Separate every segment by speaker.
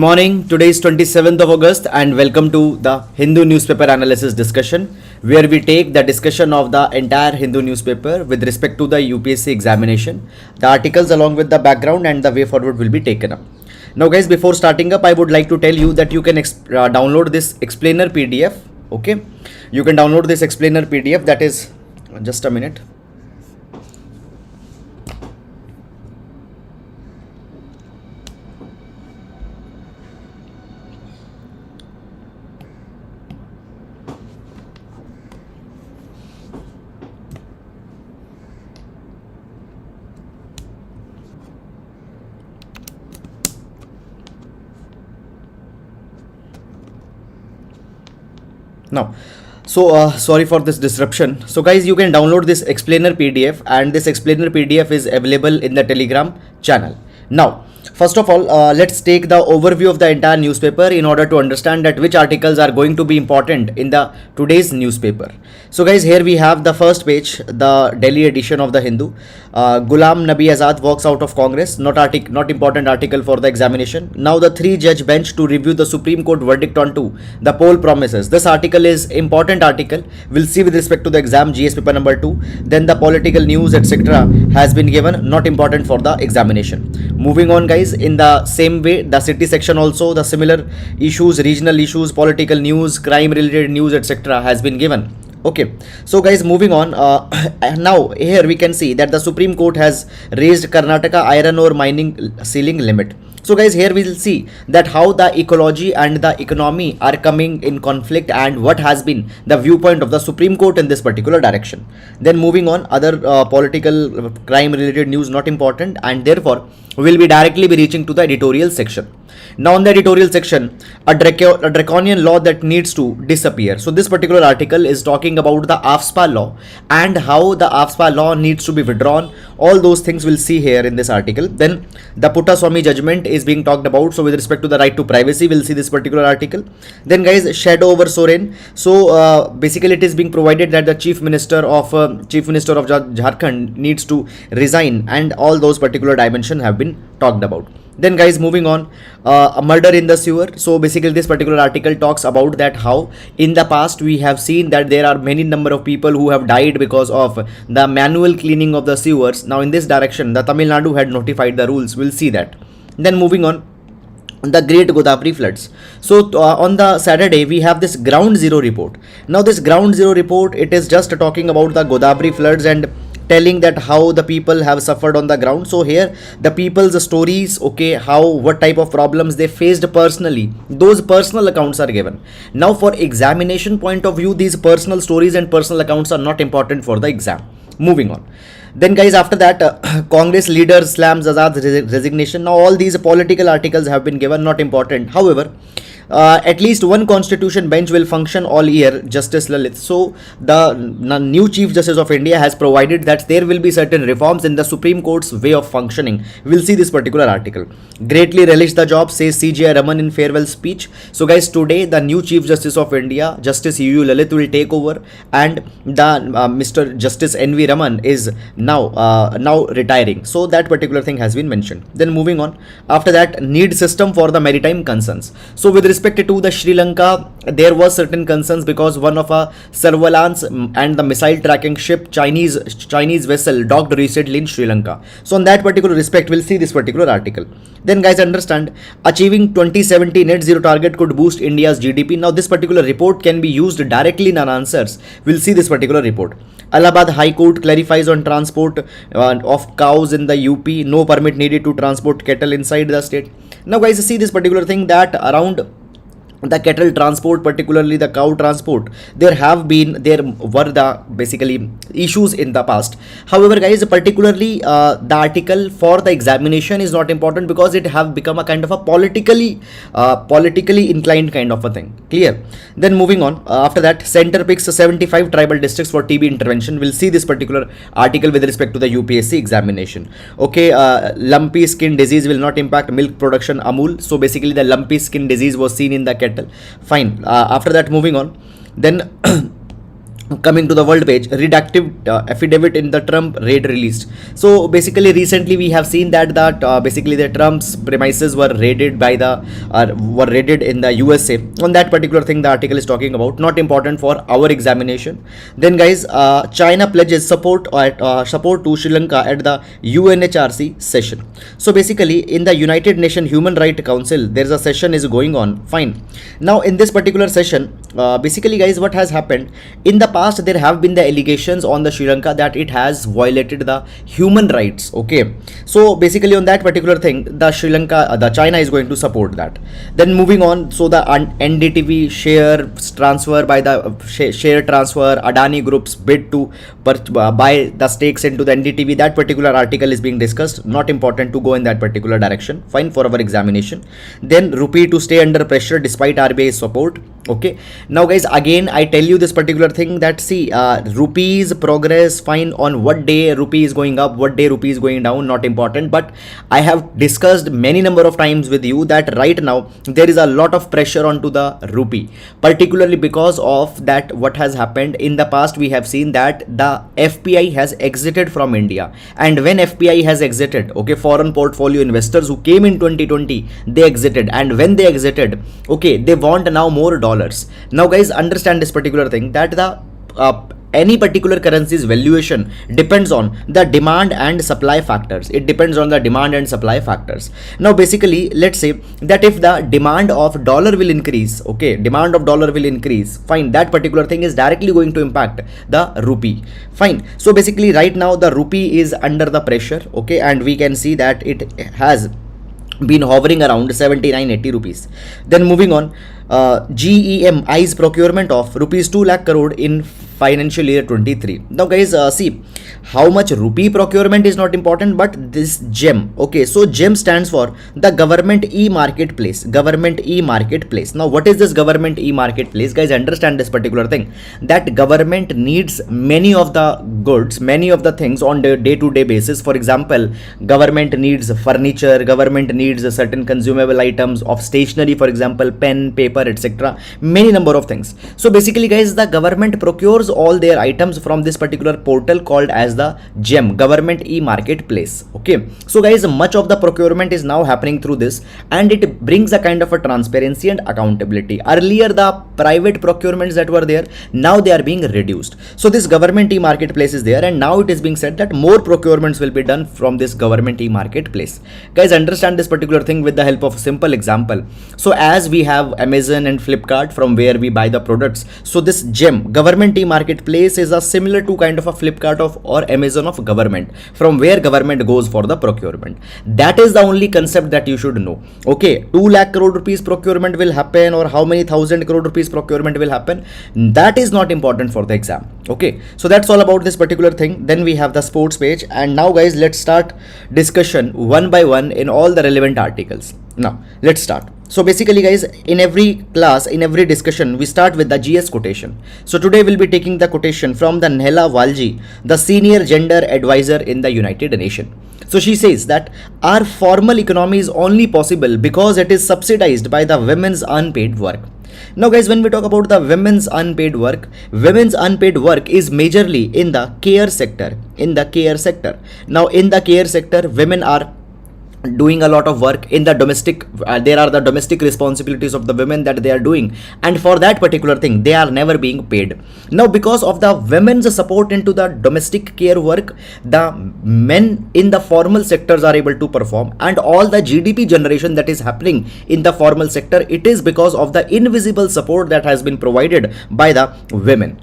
Speaker 1: Morning, today is 27th of August and welcome to the Hindu newspaper analysis discussion where we take the discussion of the entire Hindu newspaper with respect to the UPSC examination. The articles along with the background and the way forward will be taken up. Now guys, before starting up, I would like to tell you that you can download this explainer PDF. Okay, you can download this explainer PDF, that is just a minute. Now, sorry for this disruption. So guys, you can download this explainer PDF and this explainer PDF is available in the Telegram channel. Now, first of all, let's take the overview of the entire newspaper in order to understand that which articles are going to be important in the today's newspaper. So guys, here we have the first page, the Delhi edition of the Hindu. Ghulam Nabi Azad walks out of Congress, not important article for the examination. Now the 3-judge bench to review the Supreme Court verdict on the poll promises. This article is important article. We'll see with respect to the exam, GS paper number 2. Then the political news etc. has been given, not important for the examination. Moving on guys, in the same way, the city section also, the similar issues, regional issues, political news, crime related news etc. has been given. Okay, so guys, moving on, now here we can see that the Supreme Court has raised Karnataka iron ore mining ceiling limit. So guys, here we will see that how the ecology and the economy are coming in conflict and what has been the viewpoint of the Supreme Court in this particular direction. Then moving on, other political crime related news not important, and therefore we will be directly reaching to the editorial section. Now on the editorial section, a draconian law that needs to disappear. So this particular article is talking about the AFSPA law and how the AFSPA law needs to be withdrawn. All those things we'll see here in this article. Then the Puttaswamy judgment is being talked about. So with respect to the right to privacy, we'll see this particular article. Then guys, shadow over Soren. So basically it is being provided that the Chief Minister of Jharkhand needs to resign, and all those particular dimensions have been talked about. Then guys, moving on, a murder in the sewer. So basically this particular article talks about that how in the past we have seen that there are many number of people who have died because of the manual cleaning of the sewers. Now in this direction, the Tamil Nadu had notified the rules. We'll see that. Then moving on, the great Godavari floods. So on the Saturday we have this ground zero report. Now this ground zero report, it is just talking about the Godavari floods and telling that how the people have suffered on the ground. So here the people's stories, okay, what type of problems they faced personally, those personal accounts are given. Now for examination point of view, these personal stories and personal accounts are not important for the exam. Moving on. Then guys, after that, Congress leader slams Azad's resignation. Now all these political articles have been given, not important. However, at least one constitution bench will function all year, Justice Lalit. So the new Chief Justice of India has provided that there will be certain reforms in the Supreme Court's way of functioning. We'll see this particular article. Greatly relish the job, says CJ Raman in farewell speech. So guys, today the new Chief Justice of India, Justice UU Lalit, will take over, and the Mr. Justice NV Raman is now retiring. So that particular thing has been mentioned. Then moving on, after that, need system for the maritime concerns. So with respect to the Sri Lanka, there was certain concerns because one of a surveillance and the missile tracking ship Chinese vessel docked recently in Sri Lanka. So on that particular respect, we'll see this particular article. Then guys, understand, achieving 2070 net zero target could boost India's GDP. Now this particular report can be used directly in our answers. We'll see this particular report. Allahabad High Court clarifies on transport of cows in the UP. No permit needed to transport cattle inside the state. Now guys, see this particular thing that around the cattle transport, particularly the cow transport, there were the basically issues in the past. However guys, particularly the article for the examination is not important because it have become a kind of a politically inclined kind of a thing. Clear? Then moving on, after that, center picks 75 tribal districts for TB intervention. We'll see this particular article with respect to the UPSC examination. Okay, lumpy skin disease will not impact milk production Amul. So basically the lumpy skin disease was seen in the cattle. Fine. After that, moving on, then coming to the world page, redacted affidavit in the Trump raid released. So basically recently we have seen that basically the Trump's premises were raided by the were raided in the USA. On that particular thing the article is talking about, not important for our examination. Then guys, China pledges support to Sri Lanka at the UNHRC session. So basically in the United Nations Human Rights Council there is a session is going on. Fine. Now in this particular session, basically guys, what has happened in the past, there have been the allegations on the Sri Lanka that it has violated the human rights. Okay, so basically on that particular thing the China is going to support that. Then moving on, so the NDTV share transfer by the share transfer, Adani Group's bid to buy the stakes into the NDTV, that particular article is being discussed, not important to go in that particular direction. Fine for our examination. Then rupee to stay under pressure despite RBI support. Okay, now guys, again I tell you this particular thing that see, rupees progress, fine, on what day rupee is going up, what day rupee is going down, not important. But I have discussed many number of times with you that right now there is a lot of pressure onto the rupee, particularly because of that what has happened in the past. We have seen that the FPI has exited from India, and when FPI has exited, okay, foreign portfolio investors who came in 2020, they exited, and when they exited, okay, they want now more dollars. Now guys, understand this particular thing that the any particular currency's valuation depends on the demand and supply factors. It depends on the demand and supply factors. Now basically let's say that if the demand of dollar will increase, okay, demand of dollar will increase, fine, that particular thing is directly going to impact the rupee. Fine. So basically right now the rupee is under the pressure, okay, and we can see that it has been hovering around 79-80 rupees. Then moving on, GEM eyes procurement of rupees 2 lakh crore in financial year 23. Now guys, see, how much rupee procurement is not important, but this GEM, okay, so GEM stands for the government e-marketplace. Government e-marketplace. Now what is this government e-marketplace? Guys, understand this particular thing that government needs many of the goods, many of the things on the day-to-day basis. For example, government needs furniture, government needs certain consumable items of stationery, for example pen, paper, etc., many number of things. So basically guys, the government procures all their items from this particular portal called as the GEM, government e-marketplace. Okay, so guys, much of the procurement is now happening through this, and it brings a kind of a transparency and accountability. Earlier the private procurements that were there, now they are being reduced. So this government e-marketplace is there, and now it is being said that more procurements will be done from this government e-marketplace. Guys, understand this particular thing with the help of a simple example. So as we have Amazon and Flipkart from where we buy the products, so this GEM, government e-marketplace, is a similar to kind of a Flipkart of or Amazon of government, from where government goes for the procurement. That is the only concept that you should know. Okay, 2 lakh crore rupees procurement will happen, or how many thousand crore rupees procurement will happen, that is not important for the exam. Okay, so that's all about this particular thing. Then we have the sports page, and now guys, let's start discussion one by one in all the relevant articles. Now let's start. So basically guys, in every class, in every discussion, we start with the GS quotation. So today we'll be taking the quotation from the Nehla Walji, the senior gender advisor in the United Nations. So she says that our formal economy is only possible because it is subsidized by the women's unpaid work. Now guys, when we talk about the women's unpaid work is majorly in the care sector. Now in the care sector, women are doing a lot of work in the domestic, there are the domestic responsibilities of the women that they are doing, and for that particular thing they are never being paid. Now because of the women's support into the domestic care work, the men in the formal sectors are able to perform, and all the GDP generation that is happening in the formal sector, it is because of the invisible support that has been provided by the women.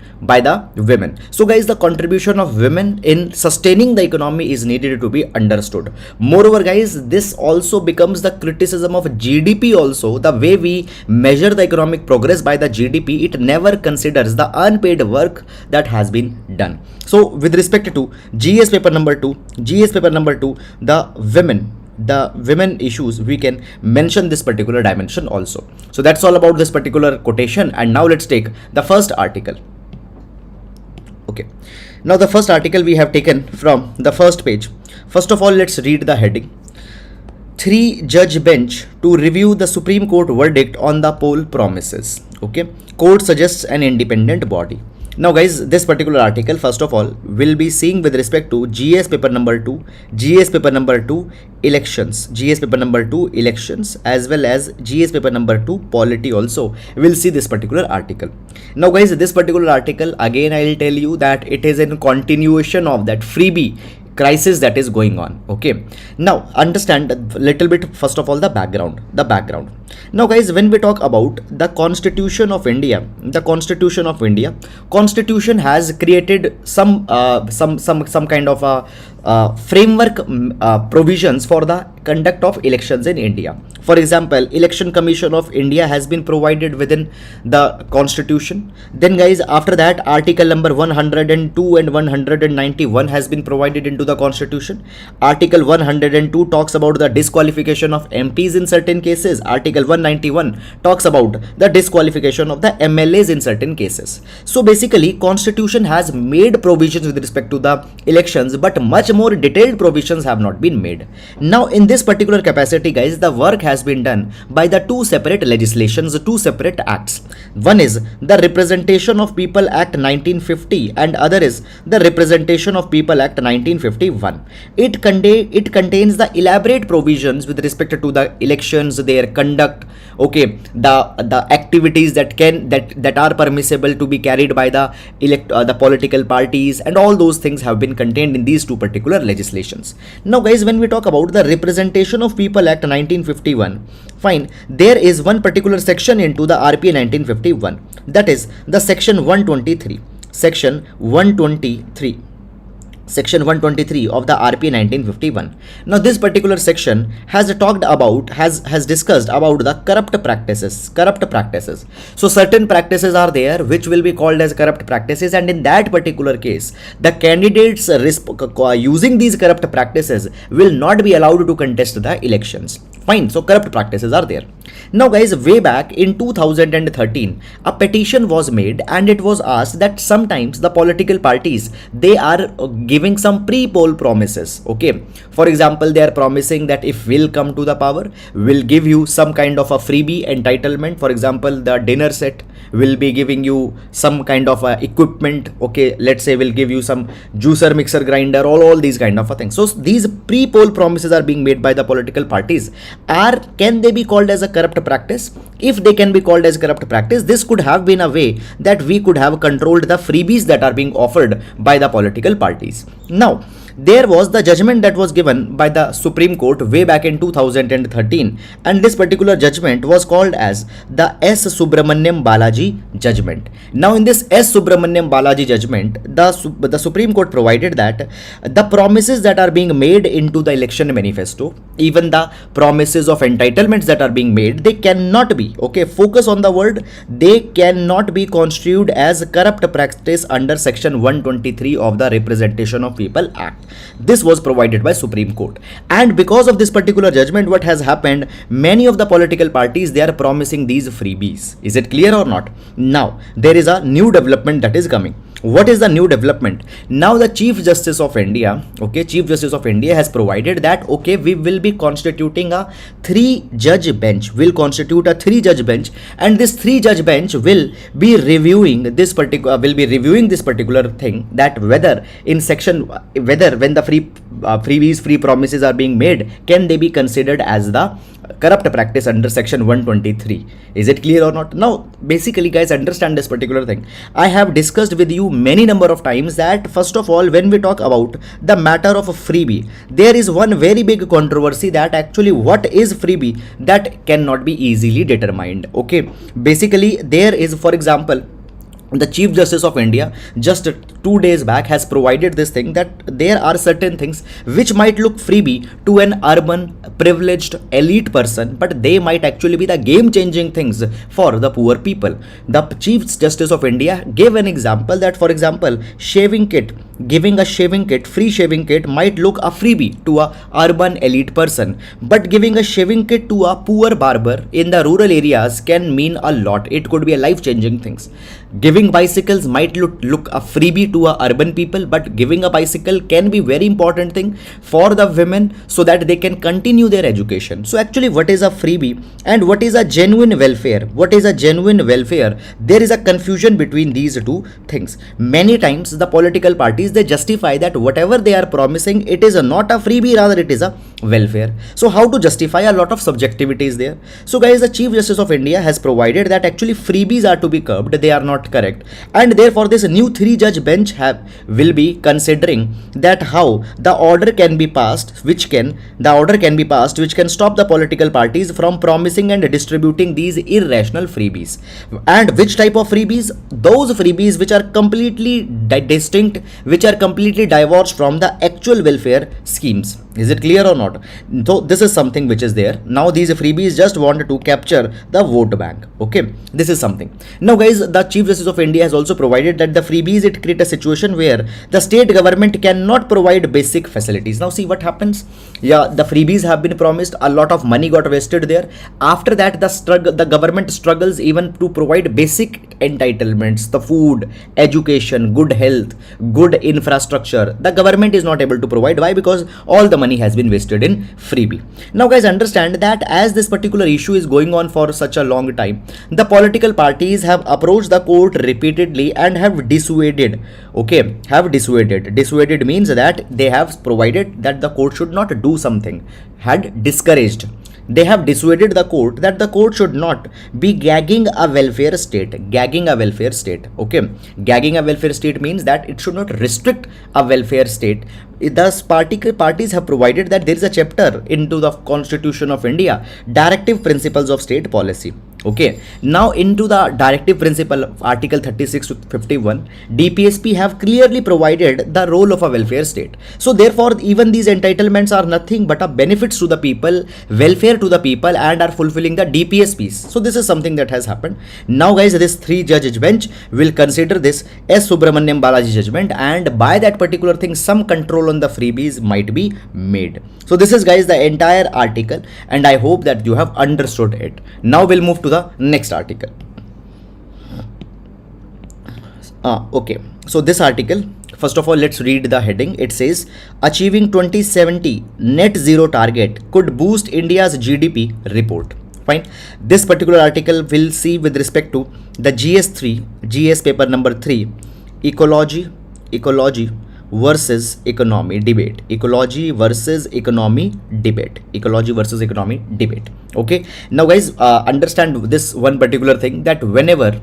Speaker 1: So guys, the contribution of women in sustaining the economy is needed to be understood. Moreover guys, this also becomes the criticism of GDP also. The way we measure the economic progress by the GDP, it never considers the unpaid work that has been done. So with respect to GS paper number 2, the women issues, we can mention this particular dimension also. So that's all about this particular quotation. And now let's take the first article. Okay, now the first article we have taken from the first page. First of all, let's read the heading. 3-judge bench to review the Supreme Court verdict on the poll promises. Okay, court suggests an independent body. Now guys, this particular article first of all will be seeing with respect to GS paper number 2, GS paper number 2 elections, GS paper number 2 elections, as well as GS paper number 2 polity also will see this particular article. Now guys, this particular article again I will tell you that it is in continuation of that freebie crisis that is going on. Okay, now understand a little bit first of all the background. Now guys, when we talk about the Constitution of India, Constitution has created some kind of a framework provisions for the conduct of elections in India. For example, Election Commission of India has been provided within the Constitution. Then guys, after that, article number 102 and 191 has been provided into the Constitution. Article 102 talks about the disqualification of MPs in certain cases. Article 191 talks about the disqualification of the MLAs in certain cases. So basically, Constitution has made provisions with respect to the elections, but much more detailed provisions have not been made. Now in this particular capacity guys, the work has been done by the two separate legislations, two separate acts. One is the Representation of People Act 1950 and other is the Representation of People Act 1951. It contains the elaborate provisions with respect to the elections, their conduct, okay, the activities that are permissible to be carried by the political parties, and all those things have been contained in these two particular legislations. Now guys, when we talk about the Representation of People Act 1951, fine, there is one particular section into the RPA 1951, that is the section 123 Section 123 of the RPA 1951. Now this particular section has discussed about the corrupt practices. So certain practices are there which will be called as corrupt practices, and in that particular case, the candidates using these corrupt practices will not be allowed to contest the elections. Fine, so corrupt practices are there. Now guys, way back in 2013, a petition was made and it was asked that sometimes the political parties, they are giving some pre-poll promises. Okay, for example, they are promising that if we'll come to the power, we'll give you some kind of a freebie entitlement. For example, the dinner set, will be giving you some kind of equipment. Okay, let's say we'll give you some juicer, mixer grinder, all these kind of things. So these pre-poll promises are being made by the political parties. Can they be called as a corrupt practice? If they can be called as corrupt practice, this could have been a way that we could have controlled the freebies that are being offered by the political parties. Now, there was the judgment that was given by the Supreme Court way back in 2013, and this particular judgment was called as the S. Subramaniam Balaji judgment. Now in this S. Subramaniam Balaji judgment, the Supreme Court provided that the promises that are being made into the election manifesto, even the promises of entitlements that are being made, they cannot be, okay, focus on the word, they cannot be construed as corrupt practice under section 123 of the Representation of People Act. This was provided by Supreme Court, and because of this particular judgment, what has happened, many of the political parties, they are promising these freebies. Is it clear or not? Now there is a new development that is coming. What is the new development? Now the Chief Justice of India, okay, Chief Justice of India has provided that, okay, we will be constituting a 3-judge bench. We'll constitute a 3-judge bench, and this 3-judge bench will be reviewing this particular thing, that whether in section, whether when the freebies, free promises are being made, can they be considered as the corrupt practice under section 123. Is it clear or not? Now basically guys, understand this particular thing. I have discussed with you many number of times that first of all, when we talk about the matter of a freebie, there is one very big controversy that actually what is freebie, that cannot be easily determined. Okay, basically there is, for example, the Chief Justice of India just 2 days back has provided this thing that there are certain things which might look freebie to an urban privileged elite person, but they might actually be the game changing things for the poor people. The Chief Justice of India gave an example that, for example, shaving kit giving a shaving kit, free shaving kit might look a freebie to a urban elite person, but giving a shaving kit to a poor barber in the rural areas can mean a lot. It could be a life changing things. Giving bicycles might look a freebie to a urban people, but giving a bicycle can be very important thing for the women so that they can continue their education. So actually, what is a freebie and what is a genuine welfare? What is a genuine welfare? There is a confusion between these two things. Many times the political parties, they justify that whatever they are promising, it is not a freebie, rather it is a welfare. So how to justify? A lot of subjectivity is there. So guys, the Chief Justice of India has provided that actually freebies are to be curbed, they are not correct, and therefore this new 3-judge bench will be considering that how the order can be passed, which can stop the political parties from promising and distributing these irrational freebies. And which type of freebies? Those freebies which are completely distinct, which are completely divorced from the actual welfare schemes. Is it clear or not? So this is something which is there. Now these freebies just want to capture the vote bank. Okay, this is something. Now guys, the Chief Justice of India has also provided that the freebies, it create a situation where the state government cannot provide basic facilities. Now see what happens. Yeah, the freebies have been promised, a lot of money got wasted there. After that, the government struggles even to provide basic entitlements, the food, education, good health, good infrastructure. The government is not able to provide. Why? Because all the money has been wasted in freebie. Now guys, understand that as this particular issue is going on for such a long time, the political parties have approached the court repeatedly and have dissuaded. Okay, have dissuaded. Dissuaded means that they have provided that the court should not do something, had discouraged. They have dissuaded the court that the court should not be gagging a welfare state. Gagging a welfare state. Okay. Gagging a welfare state means that it should not restrict a welfare state. Thus, parties have provided that there is a chapter into the Constitution of India, Directive Principles of State Policy. Okay, now into the directive principle of Article 36 to 51, DPSP have clearly provided the role of a welfare state. So therefore, even these entitlements are nothing but a benefits to the people, welfare to the people, and are fulfilling the DPSPs. So this is something that has happened. Now guys, this 3-judge bench will consider this as Subramaniam Balaji judgment, and by that particular thing, some control on the freebies might be made. So this is guys the entire article, and I hope that you have understood it. Now we'll move to the next article. Okay, so this article, first of all, let's read the heading. It says, achieving 2070 net zero target could boost India's GDP report. Fine. This particular article will see with respect to the GS paper number 3, ecology versus economy debate. Ecology versus economy debate. Ecology versus economy debate. Okay. Now guys, understand this one particular thing, that whenever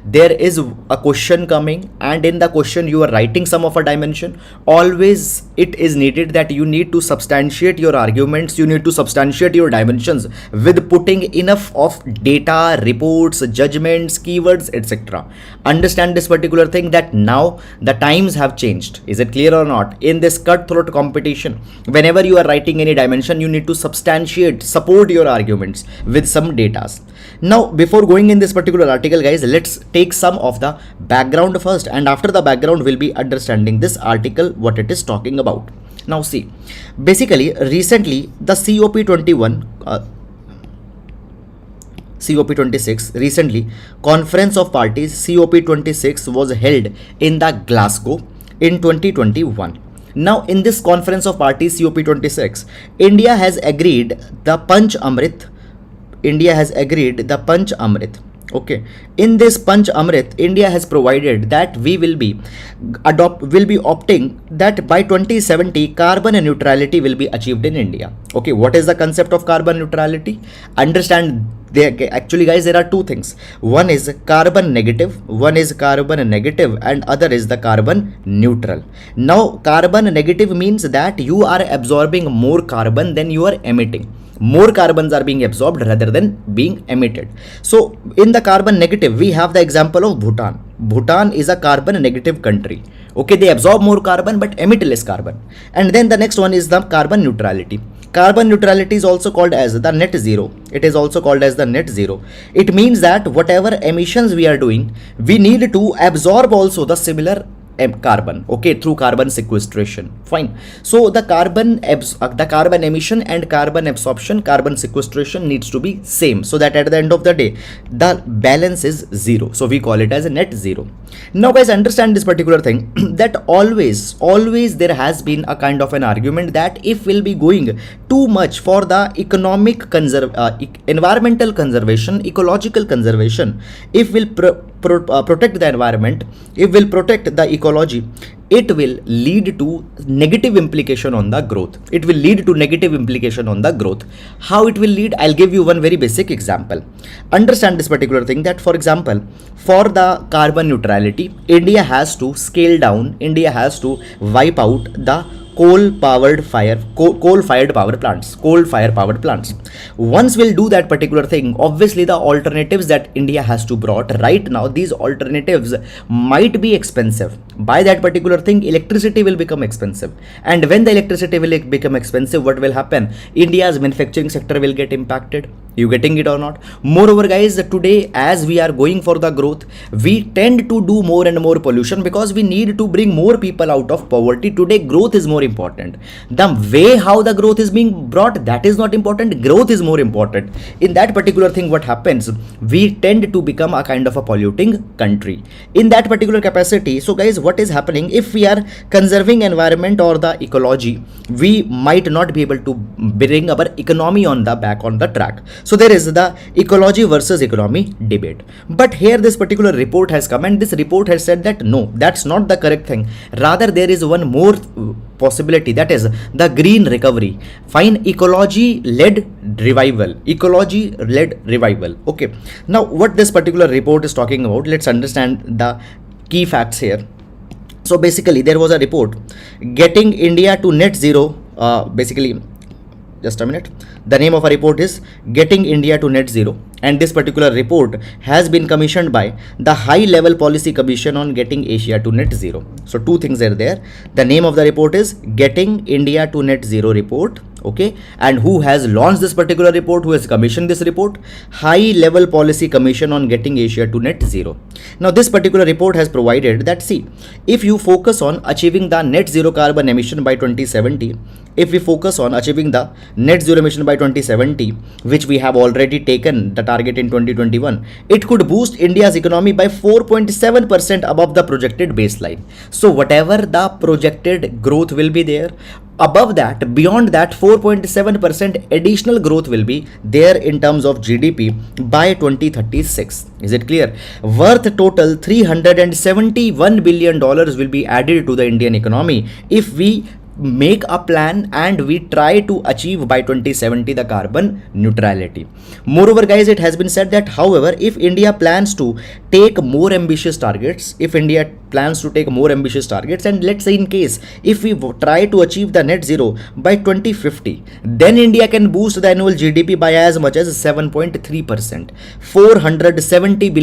Speaker 1: there is a question coming and in the question you are writing some of a dimension, always it is needed that you need to substantiate your arguments, you need to substantiate your dimensions with putting enough of data, reports, judgments, keywords, etc. Understand this particular thing, that now the times have changed. Is it clear or not? In this cutthroat competition, whenever you are writing any dimension, you need to substantiate, support your arguments with some data. Now, before going in this particular article, guys, let's take some of the background first, and after the background, we'll be understanding this article, what it is talking about. Now, see, basically, recently the COP26 recently, Conference of Parties COP26 was held in the Glasgow in 2021. Now, in this Conference of Parties COP26, India has agreed the Panch Amrit. Okay. In this Panch Amrit, India has provided that we will be opting that by 2070 carbon neutrality will be achieved in India. Okay, what is the concept of carbon neutrality? Understand, actually guys, there are two things. One is carbon negative, and other is the carbon neutral. Now, carbon negative means that you are absorbing more carbon than you are emitting. More carbons are being absorbed rather than being emitted. So in the carbon negative, we have the example of Bhutan. Bhutan is a carbon negative country. Okay, they absorb more carbon but emit less carbon. And then the next one is the carbon neutrality. Carbon neutrality is also called as the net zero. It is also called as the net zero. It means that whatever emissions we are doing, we need to absorb also the similar carbon, okay, through carbon sequestration. Fine. So the carbon emission and carbon absorption, carbon sequestration needs to be same, so that at the end of the day the balance is zero. So we call it as a net zero. Now guys, understand this particular thing that always there has been a kind of an argument that if we'll be going too much for the environmental conservation, ecological conservation, if we'll protect the environment, if we'll protect the ecology, it will lead to negative implication on the growth. It will lead to negative implication on the growth. How it will lead? I'll give you one very basic example. Understand this particular thing that, for example, for the carbon neutrality, India has to scale down, India has to wipe out the coal-fired power plants. Once we'll do that particular thing, obviously the alternatives that India has to brought right now, these alternatives might be expensive. By that particular thing, electricity will become expensive, and when the electricity will become expensive, what will happen? India's manufacturing sector will get impacted. You getting it or not? Moreover guys, today as we are going for the growth, we tend to do more and more pollution because we need to bring more people out of poverty. Today growth is more important. The way how the growth is being brought, that is not important. Growth is more important. In that particular thing, what happens? We tend to become a kind of a polluting country in that particular capacity. So guys, what is happening? If we are conserving environment or the ecology, we might not be able to bring our economy on the track. So there is the ecology versus economy debate. But here this particular report has come, and this report has said that no, that's not the correct thing. Rather, there is one more possibility, that is the green recovery. Fine, ecology led revival. Okay, now what this particular report is talking about, let's understand the key facts here. So basically there was a report getting India to net zero. Just a minute. The name of a report is Getting India to Net Zero, and this particular report has been commissioned by the High Level Policy Commission on Getting Asia to Net Zero. So two things are there. The name of the report is Getting India to Net Zero report. Okay, and who has launched this particular report, who has commissioned this report? High Level Policy Commission on Getting Asia to Net Zero. Now this particular report has provided that, see, if you focus on achieving the net zero carbon emission by 2070, if we focus on achieving the net zero emission by 2070, which we have already taken the target in 2021, it could boost India's economy by 4.7% above the projected baseline. So whatever the projected growth will be there, above that, beyond that, 4.7% additional growth will be there in terms of GDP by 2036. Is it clear? Worth total $371 billion will be added to the Indian economy if we make a plan and we try to achieve by 2070 the carbon neutrality. Moreover guys, it has been said that, however, if India plans to take more ambitious targets, and let's say in case if we try to achieve the net zero by 2050, then India can boost the annual GDP by as much as 7.3%. $470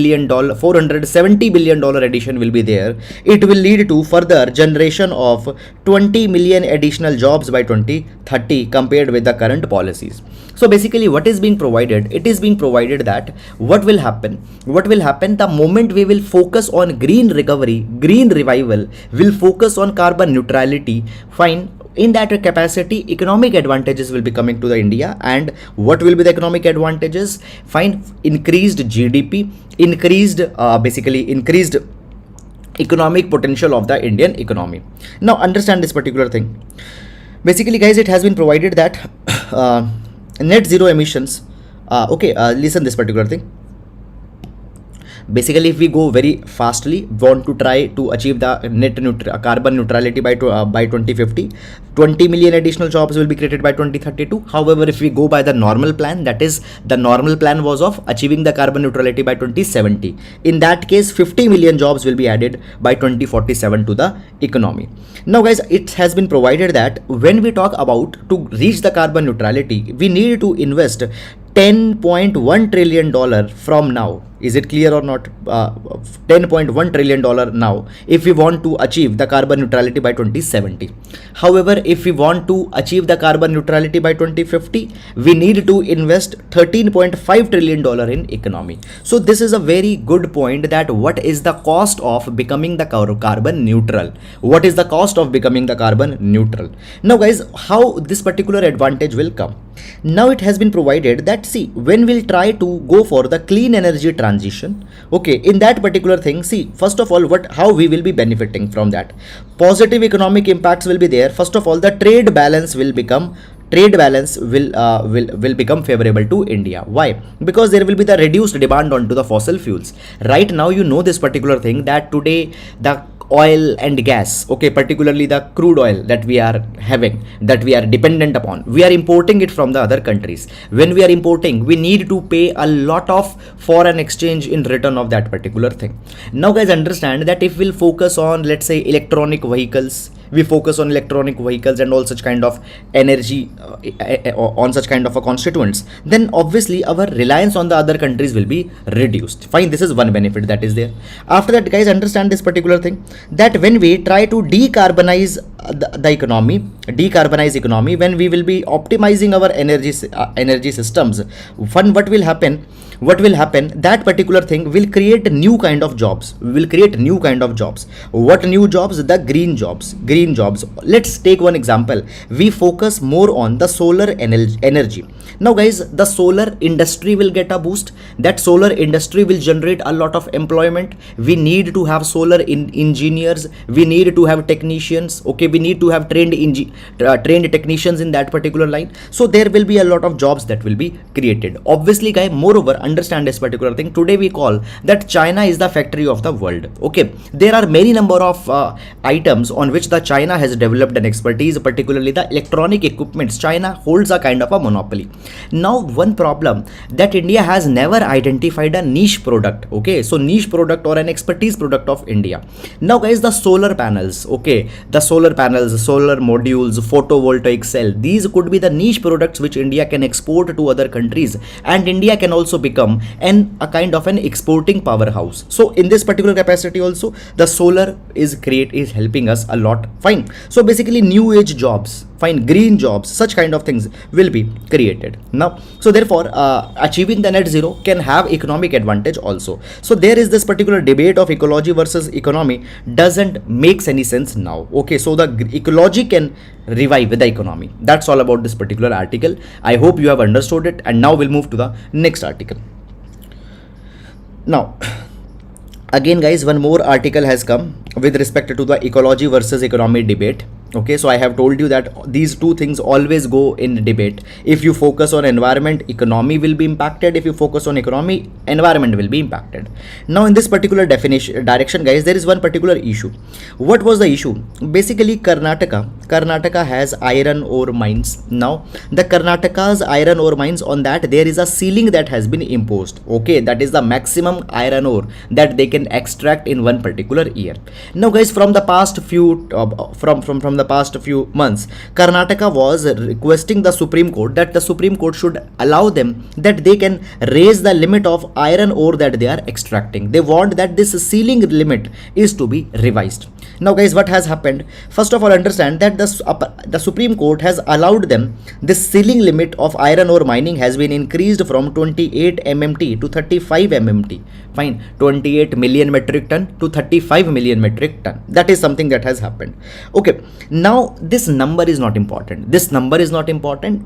Speaker 1: billion addition will be there. It will lead to further generation of 20 million additional jobs by 2030 compared with the current policies. So basically what is being provided? It is being provided that what will happen the moment we will focus on green recovery, green revival, will focus on carbon neutrality. Fine, in that capacity economic advantages will be coming to the India. And what will be the economic advantages? Fine, increased GDP, increased economic potential of the Indian economy. Now understand this particular thing. Basically guys, it has been provided that net zero emissions, listen this particular thing. Basically, if we go very fastly, want to try to achieve the carbon neutrality by 2050, 20 million additional jobs will be created by 2032. However, if we go by the normal plan, that is the normal plan was of achieving the carbon neutrality by 2070. In that case, 50 million jobs will be added by 2047 to the economy. Now guys, it has been provided that when we talk about to reach the carbon neutrality, we need to invest $10.1 trillion from now. Is it clear or not? $10.1 trillion now if we want to achieve the carbon neutrality by 2070. However, if we want to achieve the carbon neutrality by 2050, we need to invest $13.5 trillion in economy. So this is a very good point, that what is the cost of becoming the carbon neutral? What is the cost of becoming the carbon neutral? Now guys, how this particular advantage will come? Now it has been provided that, see, when we'll try to go for the clean energy transition, okay, in that particular thing, see, first of all, how we will be benefiting from that. Positive economic impacts will be there. First of all, the trade balance will become favorable to India. Why? Because there will be the reduced demand onto the fossil fuels. Right now, you know this particular thing, that today the oil and gas, okay, particularly the crude oil that we are having, that we are dependent upon, we are importing it from the other countries. When we are importing, we need to pay a lot of foreign exchange in return of that particular thing. Now guys, understand that if we'll focus on, let's say, electronic vehicles, we focus on electronic vehicles and all such kind of energy on such kind of a constituents, then obviously our reliance on the other countries will be reduced. Fine, this is one benefit that is there. After that, guys, understand this particular thing, that when we try to decarbonize the economy, when we will be optimizing our energy systems, what will happen, that particular thing will create new kind of jobs. What new jobs? The green jobs. Let's take one example. We focus more on the solar energy. Now guys, the solar industry will get a boost. That solar industry will generate a lot of employment. We need to have solar engineers, we need to have technicians, okay, we need to have trained technicians in that particular line. So there will be a lot of jobs that will be created, obviously guys. Moreover, understand this particular thing, today we call that China is the factory of the world. Okay, there are many number of items on which the China has developed an expertise, particularly the electronic equipments. China holds a kind of a monopoly. Now one problem, that India has never identified a niche product. Okay, so niche product or an expertise product of India. Now guys, the solar panels, okay, the solar modules, photovoltaic cell, these could be the niche products which India can export to other countries, and India can also become a kind of an exporting powerhouse. So in this particular capacity also, the solar is helping us a lot. Fine, so basically new age jobs, fine, green jobs, such kind of things will be created. Now, so therefore achieving the net zero can have economic advantage also. So there is this particular debate of ecology versus economy doesn't makes any sense now. Okay, so the ecology can revive the economy. That's all about this particular article. I hope you have understood it, and now we'll move to the next article. Now again guys, one more article has come with respect to the ecology versus economy debate. Okay, so I have told you that these two things always go in debate. If you focus on environment, economy will be impacted. If you focus on economy, environment will be impacted. Now in this particular direction guys, there is one particular issue. What was the issue? Basically Karnataka has iron ore mines. Now the Karnataka's iron ore mines, on that there is a ceiling that has been imposed. Okay, that is the maximum iron ore that they can extract in one particular year. Now guys, from the past few months, Karnataka was requesting the Supreme Court that the Supreme Court should allow them that they can raise the limit of iron ore that they are extracting. They want that this ceiling limit is to be revised. Now guys, what has happened? First of all, understand that the Supreme Court has allowed them this ceiling limit of iron ore mining has been increased from 28 MMT to 35 MMT. Fine, 28 million metric ton to 35 million metric ton. That is something that has happened. Okay, now this number is not important.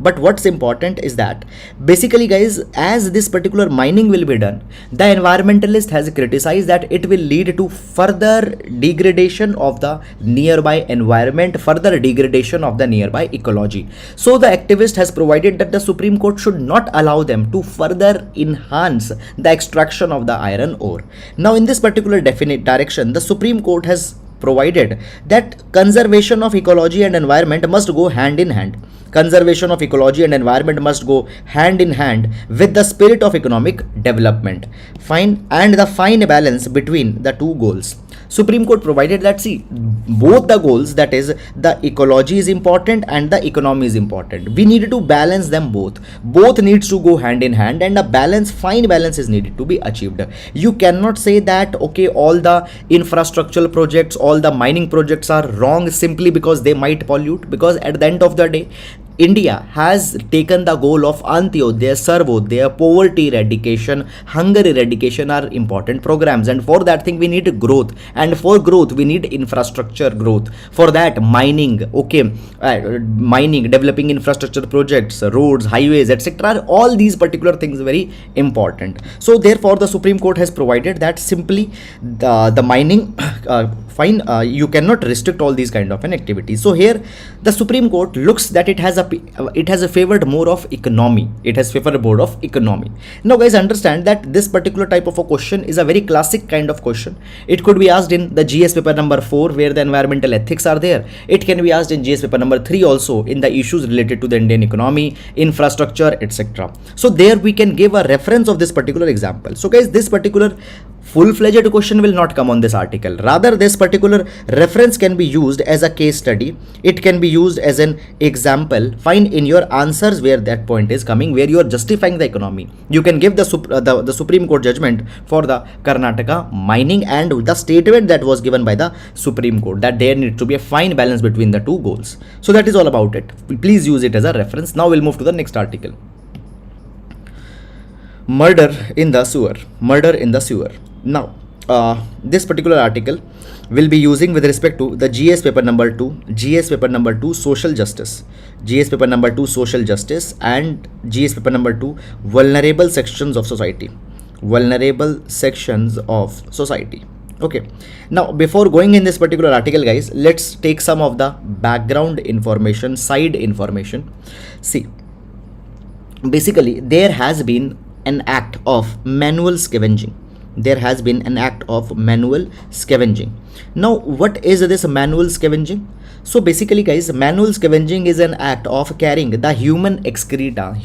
Speaker 1: But what's important is that basically guys, as this particular mining will be done, the environmentalist has criticized that it will lead to further degradation of the nearby environment, further degradation of the nearby ecology. So the activist has provided that the Supreme Court should not allow them to further enhance the extraction of the iron ore. Now in this particular definite direction, the Supreme Court has provided that conservation of ecology and environment must go hand in hand. Conservation of ecology and environment must go hand in hand with the spirit of economic development. Fine, and the fine balance between the two goals. Supreme Court provided that, see, both the goals, that is the ecology is important and the economy is important. We need to balance them both. Both needs to go hand in hand, and a balance, fine balance is needed to be achieved. You cannot say that okay, all the infrastructural projects, all the mining projects are wrong simply because they might pollute, because at the end of the day, India has taken the goal of Antyodaya, Sarvodaya, poverty eradication, hunger eradication are important programs, and for that thing we need growth, and for growth we need infrastructure growth. For that, mining, okay, mining, developing infrastructure projects, roads, highways, etc. All these particular things are very important. So therefore, the Supreme Court has provided that simply the mining, fine, you cannot restrict all these kind of an activities. So here the Supreme Court looks that it has a favored more of economy. It has favored more of economy. Now guys, understand that this particular type of a question is a very classic kind of question. It could be asked in the GS paper number 4 where the environmental ethics are there. It can be asked in GS paper number 3 also in the issues related to the Indian economy, infrastructure, etc. So there we can give a reference of this particular example. So guys, this particular full-fledged question will not come on this article. Rather, this particular reference can be used as a case study. It can be used as an example. Find in your answers where that point is coming, where you are justifying the economy. You can give the Supreme Court judgment for the Karnataka mining and the statement that was given by the Supreme Court that there needs to be a fine balance between the two goals. So that is all about it. Please use it as a reference. Now we'll move to the next article. Murder in the sewer. Murder in the sewer. Now, this particular article will be using with respect to the GS paper number 2, GS paper number 2 social justice, GS paper number 2 social justice, and GS paper number 2 vulnerable sections of society, vulnerable sections of society. Okay, now before going in this particular article guys, let's take some of the background information, side information. See, basically there has been an act of manual scavenging. There has been an act of manual scavenging. Now what is this manual scavenging? So basically guys, manual scavenging is an act of carrying the human excreta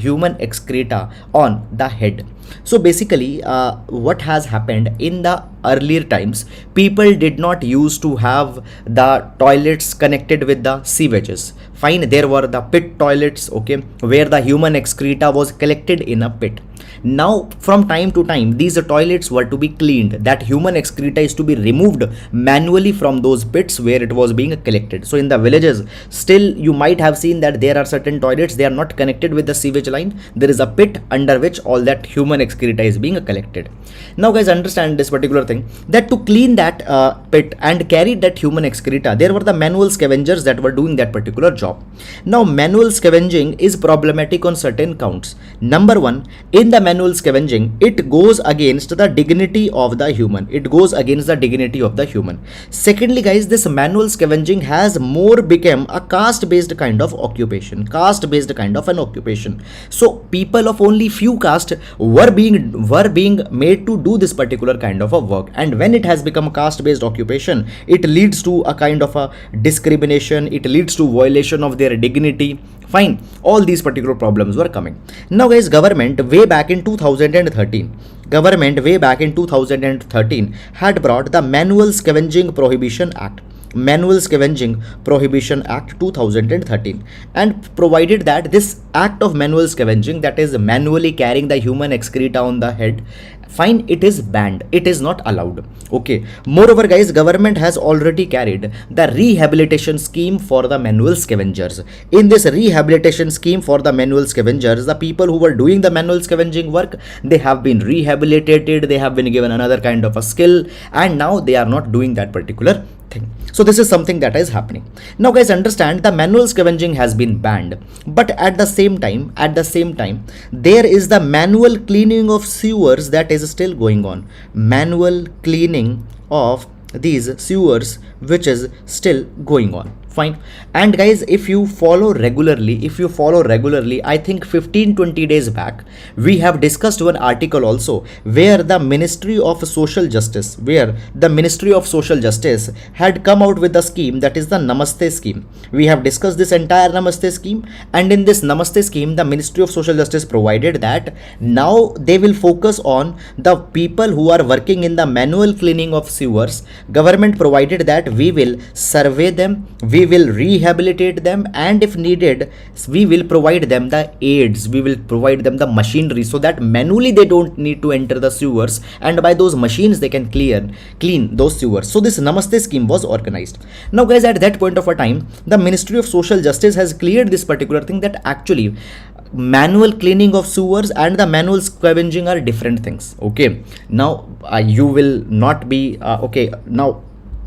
Speaker 1: on the head. So basically what has happened in the earlier times, people did not used to have the toilets connected with the sewages. Fine, there were the pit toilets, okay, where the human excreta was collected in a pit. Now from time to time these toilets were to be cleaned. That human excreta is to be removed manually from those pits where it was being collected. So in the villages still you might have seen that there are certain toilets, they are not connected with the sewage line. There is a pit under which all that human excreta is being collected. Now guys, understand this particular thing, that to clean that pit and carry that human excreta, there were the manual scavengers that were doing that particular job. Now manual scavenging is problematic on certain counts. Number one, in the manual scavenging, it goes against the dignity of the human. It goes against the dignity of the human. Secondly guys, this manual scavenging has more become a caste based kind of occupation, caste based kind of an occupation. So people of only few caste were being made to do this particular kind of a work, and when it has become a caste based occupation, it leads to a kind of a discrimination, it leads to violation of their dignity. Fine, all these particular problems were coming. Now guys, government way back in 2013 had brought the Manual Scavenging Prohibition Act, Manual Scavenging Prohibition Act 2013, and provided that this act of manual scavenging, that is manually carrying the human excreta on the head, fine, it is banned, it is not allowed. Okay, moreover guys, government has already carried the rehabilitation scheme for the manual scavengers. In this rehabilitation scheme for the manual scavengers, the people who were doing the manual scavenging work, they have been rehabilitated, they have been given another kind of a skill, and now they are not doing that particular thing. So this is something that is happening. Now guys, understand the manual scavenging has been banned, but at the same time there is the manual cleaning of sewers that is still going on. Manual cleaning of these sewers which is still going on. Fine. And guys, if you follow regularly, I think 15-20 days back we have discussed one article also where the Ministry of Social Justice had come out with a scheme, that is the Namaste scheme. We have discussed this entire Namaste scheme, and in this Namaste scheme the Ministry of Social Justice provided that now they will focus on the people who are working in the manual cleaning of sewers. Government provided that we will survey them, we will rehabilitate them, and if needed we will provide them the aids, we will provide them the machinery so that manually they don't need to enter the sewers, and by those machines they can clean those sewers. So this Namaste scheme was organized. Now guys, at that point of a time the Ministry of Social Justice has cleared this particular thing, that actually manual cleaning of sewers and the manual scavenging are different things. Okay, now you will not be okay, now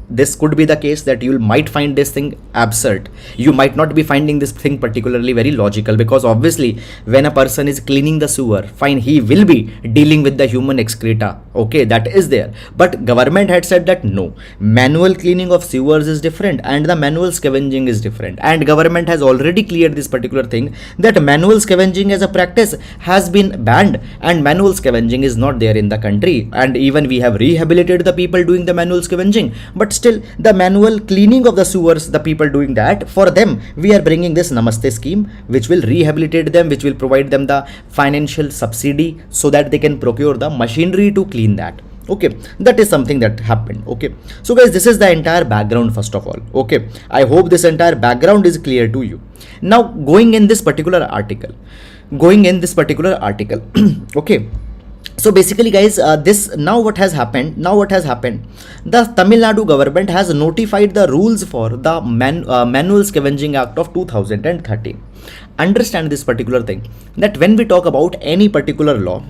Speaker 1: this could be the case that you might find this thing absurd, you might not be finding this thing particularly very logical, because obviously when a person is cleaning the sewer, fine, he will be dealing with the human excreta, okay, that is there. But government had said that no, manual cleaning of sewers is different and the manual scavenging is different, and government has already cleared this particular thing, that manual scavenging as a practice has been banned and manual scavenging is not there in the country, and even we have rehabilitated the people doing the manual scavenging, but still the manual cleaning of the sewers, the people doing that, for them we are bringing this Namaste scheme which will rehabilitate them, which will provide them the financial subsidy so that they can procure the machinery to clean that. Okay, that is something that happened. Okay, so guys, this is the entire background first of all. Okay, I hope this entire background is clear to you. Now going in this particular article okay, so basically guys, what has happened, the Tamil Nadu government has notified the rules for the Manual Scavenging Act of 2013. Understand this particular thing, that when we talk about any particular law,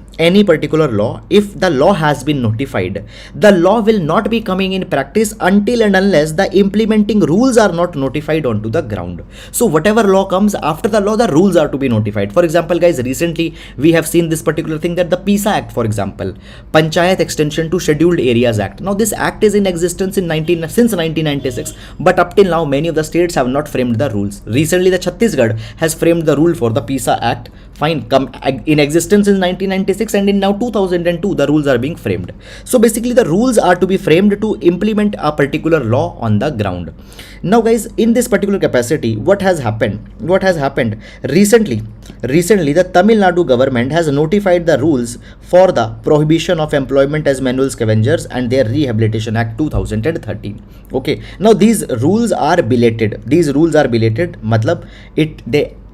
Speaker 1: if the law has been notified, the law will not be coming in practice until and unless the implementing rules are not notified onto the ground. So whatever law comes after the law, the rules are to be notified. For example guys, recently we have seen this particular thing, that the PISA Act, for example, Panchayat Extension to Scheduled Areas Act. Now this act is in existence since 1996, but up till now many of the states have not framed the rules. Recently the Chhattisgarh has framed the rule for the PISA Act, fine, come in existence in 1996, and in now 2002 the rules are being framed. So basically the rules are to be framed to implement a particular law on the ground. Now guys, in this particular capacity, what has happened recently the Tamil Nadu government has notified the rules for the Prohibition of Employment as Manual Scavengers and their Rehabilitation Act 2013. Okay, now these rules are belated, matlab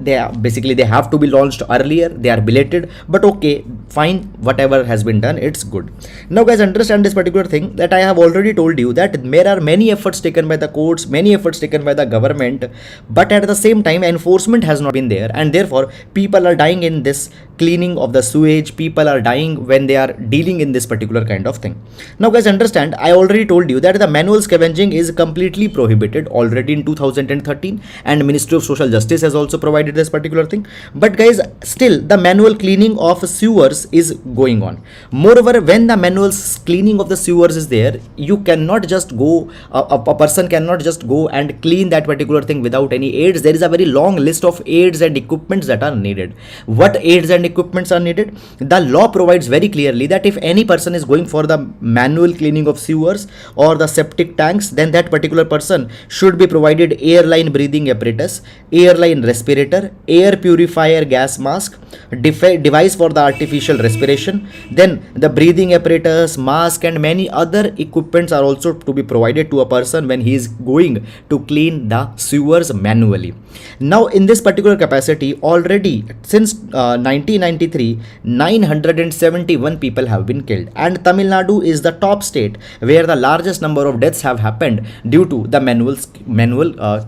Speaker 1: they have to be launched earlier, they are belated, but okay, fine, whatever has been done, it's good. Now guys, understand this particular thing, that I have already told you that there are many efforts taken by the courts, many efforts taken by the government, but at the same time enforcement has not been there, and therefore people are dying in this cleaning of the sewage, people are dying when they are dealing in this particular kind of thing. Now guys, understand, I already told you that the manual scavenging is completely prohibited already in 2013, and Ministry of Social Justice has also provided this particular thing, but guys, still the manual cleaning of sewers is going on. Moreover, when the manual cleaning of the sewers is there, you cannot just go, a person cannot just go and clean that particular thing without any aids. There is a very long list of aids and equipments that are needed. What aids and equipments are needed? The law provides very clearly that if any person is going for the manual cleaning of sewers or the septic tanks, then that particular person should be provided airline breathing apparatus, airline respirator, air purifier gas mask, device for the artificial respiration, then the breathing apparatus, mask, and many other equipments are also to be provided to a person when he is going to clean the sewers manually. Now in this particular capacity, already since 1993 971 people have been killed, and Tamil Nadu is the top state where the largest number of deaths have happened due to the manual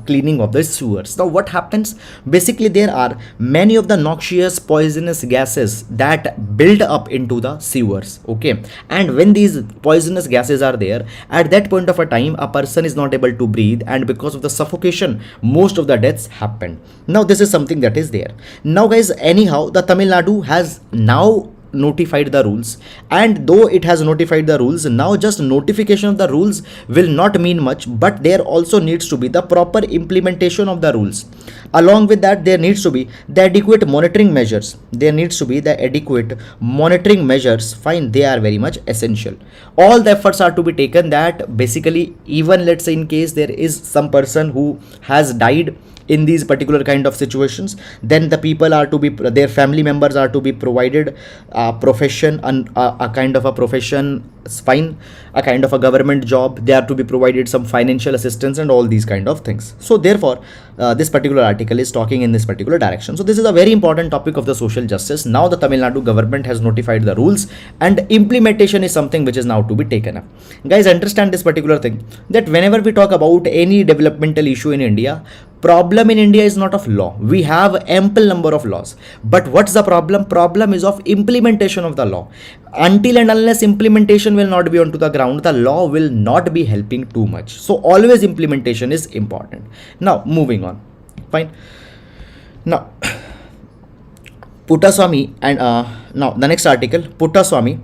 Speaker 1: cleaning of the sewers. Now what happens? Basically there are many of the noxious poisonous gases that build up into the sewers. Okay, and when these poisonous gases are there, at that point of a time a person is not able to breathe, and because of the suffocation most of the deaths happened. Now this is something that is there. Now guys, anyhow, the Tamil Nadu has now notified the rules, and though it has notified the rules, now just notification of the rules will not mean much, but there also needs to be the proper implementation of the rules. Along with that, there needs to be the adequate monitoring measures. Fine, they are very much essential. All the efforts are to be taken that basically, even let's say in case there is some person who has died in these particular kind of situations, then the people are to be, their family members are to be provided a profession, and a kind of a profession, fine, a kind of a government job. They are to be provided some financial assistance and all these kind of things. So therefore, this particular article is talking in this particular direction. So this is a very important topic of the social justice. Now the Tamil Nadu government has notified the rules, and implementation is something which is now to be taken up. Guys, understand this particular thing, that whenever we talk about any developmental issue in India, problem in India is not of law. We have ample number of laws, but what's the problem? Problem is of implementation of the law. Until and unless implementation will not be onto the ground, the law will not be helping too much. So always implementation is important. Now moving on, fine. Now Puttaswamy and now the next article, Puttaswamy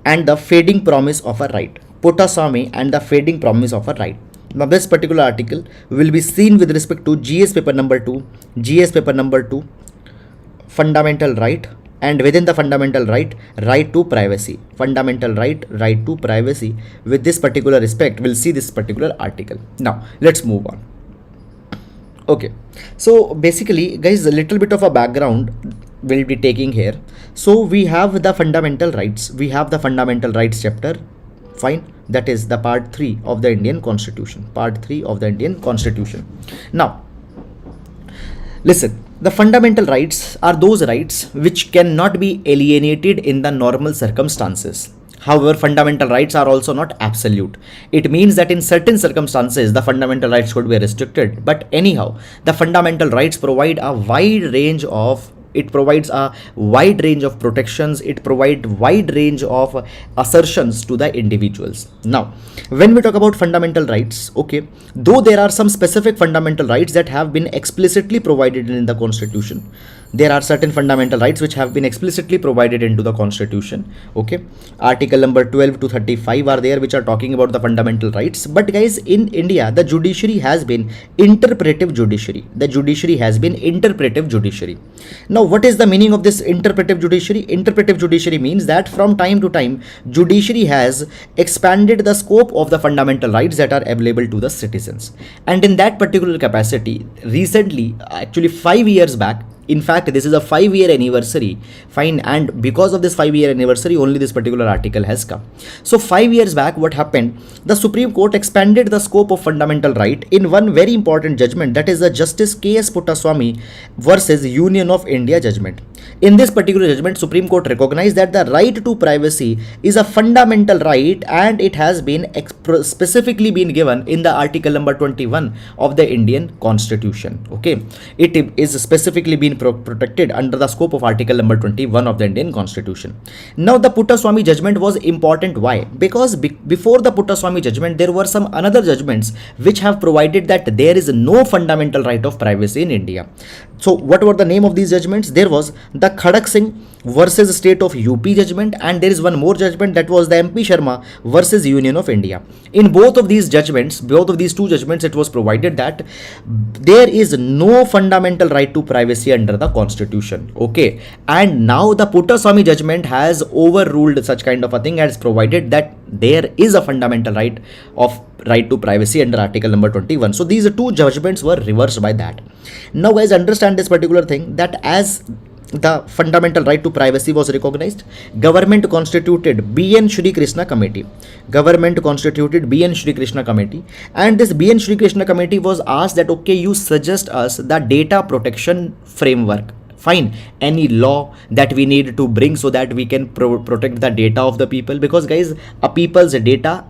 Speaker 1: and the fading promise of a right. Puttaswamy and the fading promise of a right. Now this particular article will be seen with respect to GS paper number 2, fundamental right, and within the fundamental right, right to privacy. Fundamental right, right to privacy. With this particular respect, we'll see this particular article. Now let's move on. Okay, so basically guys, a little bit of a background will be taking here. So we have the fundamental rights, chapter, fine, that is the part 3 of the Indian Constitution. Now listen, the fundamental rights are those rights which cannot be alienated in the normal circumstances. However, fundamental rights are also not absolute. It means that in certain circumstances, the fundamental rights could be restricted. But anyhow, the fundamental rights provide a wide range of protections. It provides wide range of assertions to the individuals. Now when we talk about fundamental rights, okay, though there are some specific fundamental rights that have been explicitly provided in the Constitution, there are certain fundamental rights which have been explicitly provided into the Constitution. Okay, article number 12 to 35 are there, which are talking about the fundamental rights. But guys, in India, the judiciary has been interpretive judiciary. Now what is the meaning of this interpretive judiciary? Interpretive judiciary means that from time to time, judiciary has expanded the scope of the fundamental rights that are available to the citizens. And in that particular capacity, recently, actually 5 years back, in fact, this is a 5-year anniversary, fine, and because of this 5-year anniversary, only this particular article has come. So 5 years back, what happened? The Supreme Court expanded the scope of fundamental right in one very important judgment, that is the Justice K.S. Puttaswamy versus Union of India judgment. In this particular judgment, Supreme Court recognized that the right to privacy is a fundamental right, and it has been specifically been given in the article number 21 of the Indian Constitution. Okay, it is specifically been protected under the scope of article number 21 of the Indian Constitution. Now the Puttaswamy judgment was important. Why? Because before the Puttaswamy judgment, there were some another judgments which have provided that there is no fundamental right of privacy in India. So what were the name of these judgments? There was the Khadak Singh versus State of UP judgment, and there is one more judgment, that was the MP Sharma versus Union of India. In both of these two judgments, it was provided that there is no fundamental right to privacy under the Constitution. Okay, and now the Puttaswamy judgment has overruled such kind of a thing, and has provided that there is a fundamental right to privacy under article number 21. So these two judgments were reversed by that. Now guys, understand this particular thing, that as the fundamental right to privacy was recognized, government constituted B.N. Shri Krishna Committee. And this B.N. Shri Krishna Committee was asked that, okay, you suggest us the data protection framework. Fine, any law that we need to bring so that we can protect the data of the people, because guys, people's data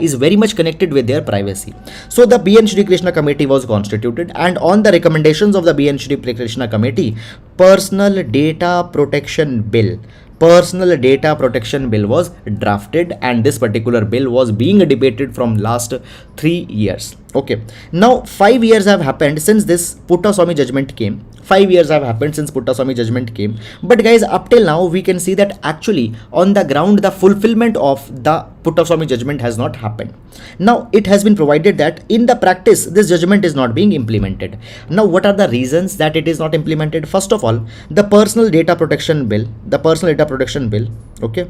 Speaker 1: is very much connected with their privacy. So the B.N. Shri Krishna Committee was constituted, and on the recommendations of the B.N. Shri Krishna Committee, Personal Data Protection Bill personal data protection bill was drafted, and this particular bill was being debated from last 3 years. Okay, now 5 years have happened since this Puttaswamy judgment came. 5 years have happened since Puttaswamy judgment came, but guys, up till now we can see that actually on the ground the fulfillment of the Puttaswamy judgment has not happened. Now it has been provided that in the practice this judgment is not being implemented. Now what are the reasons that it is not implemented? First of all, the personal data protection bill, okay,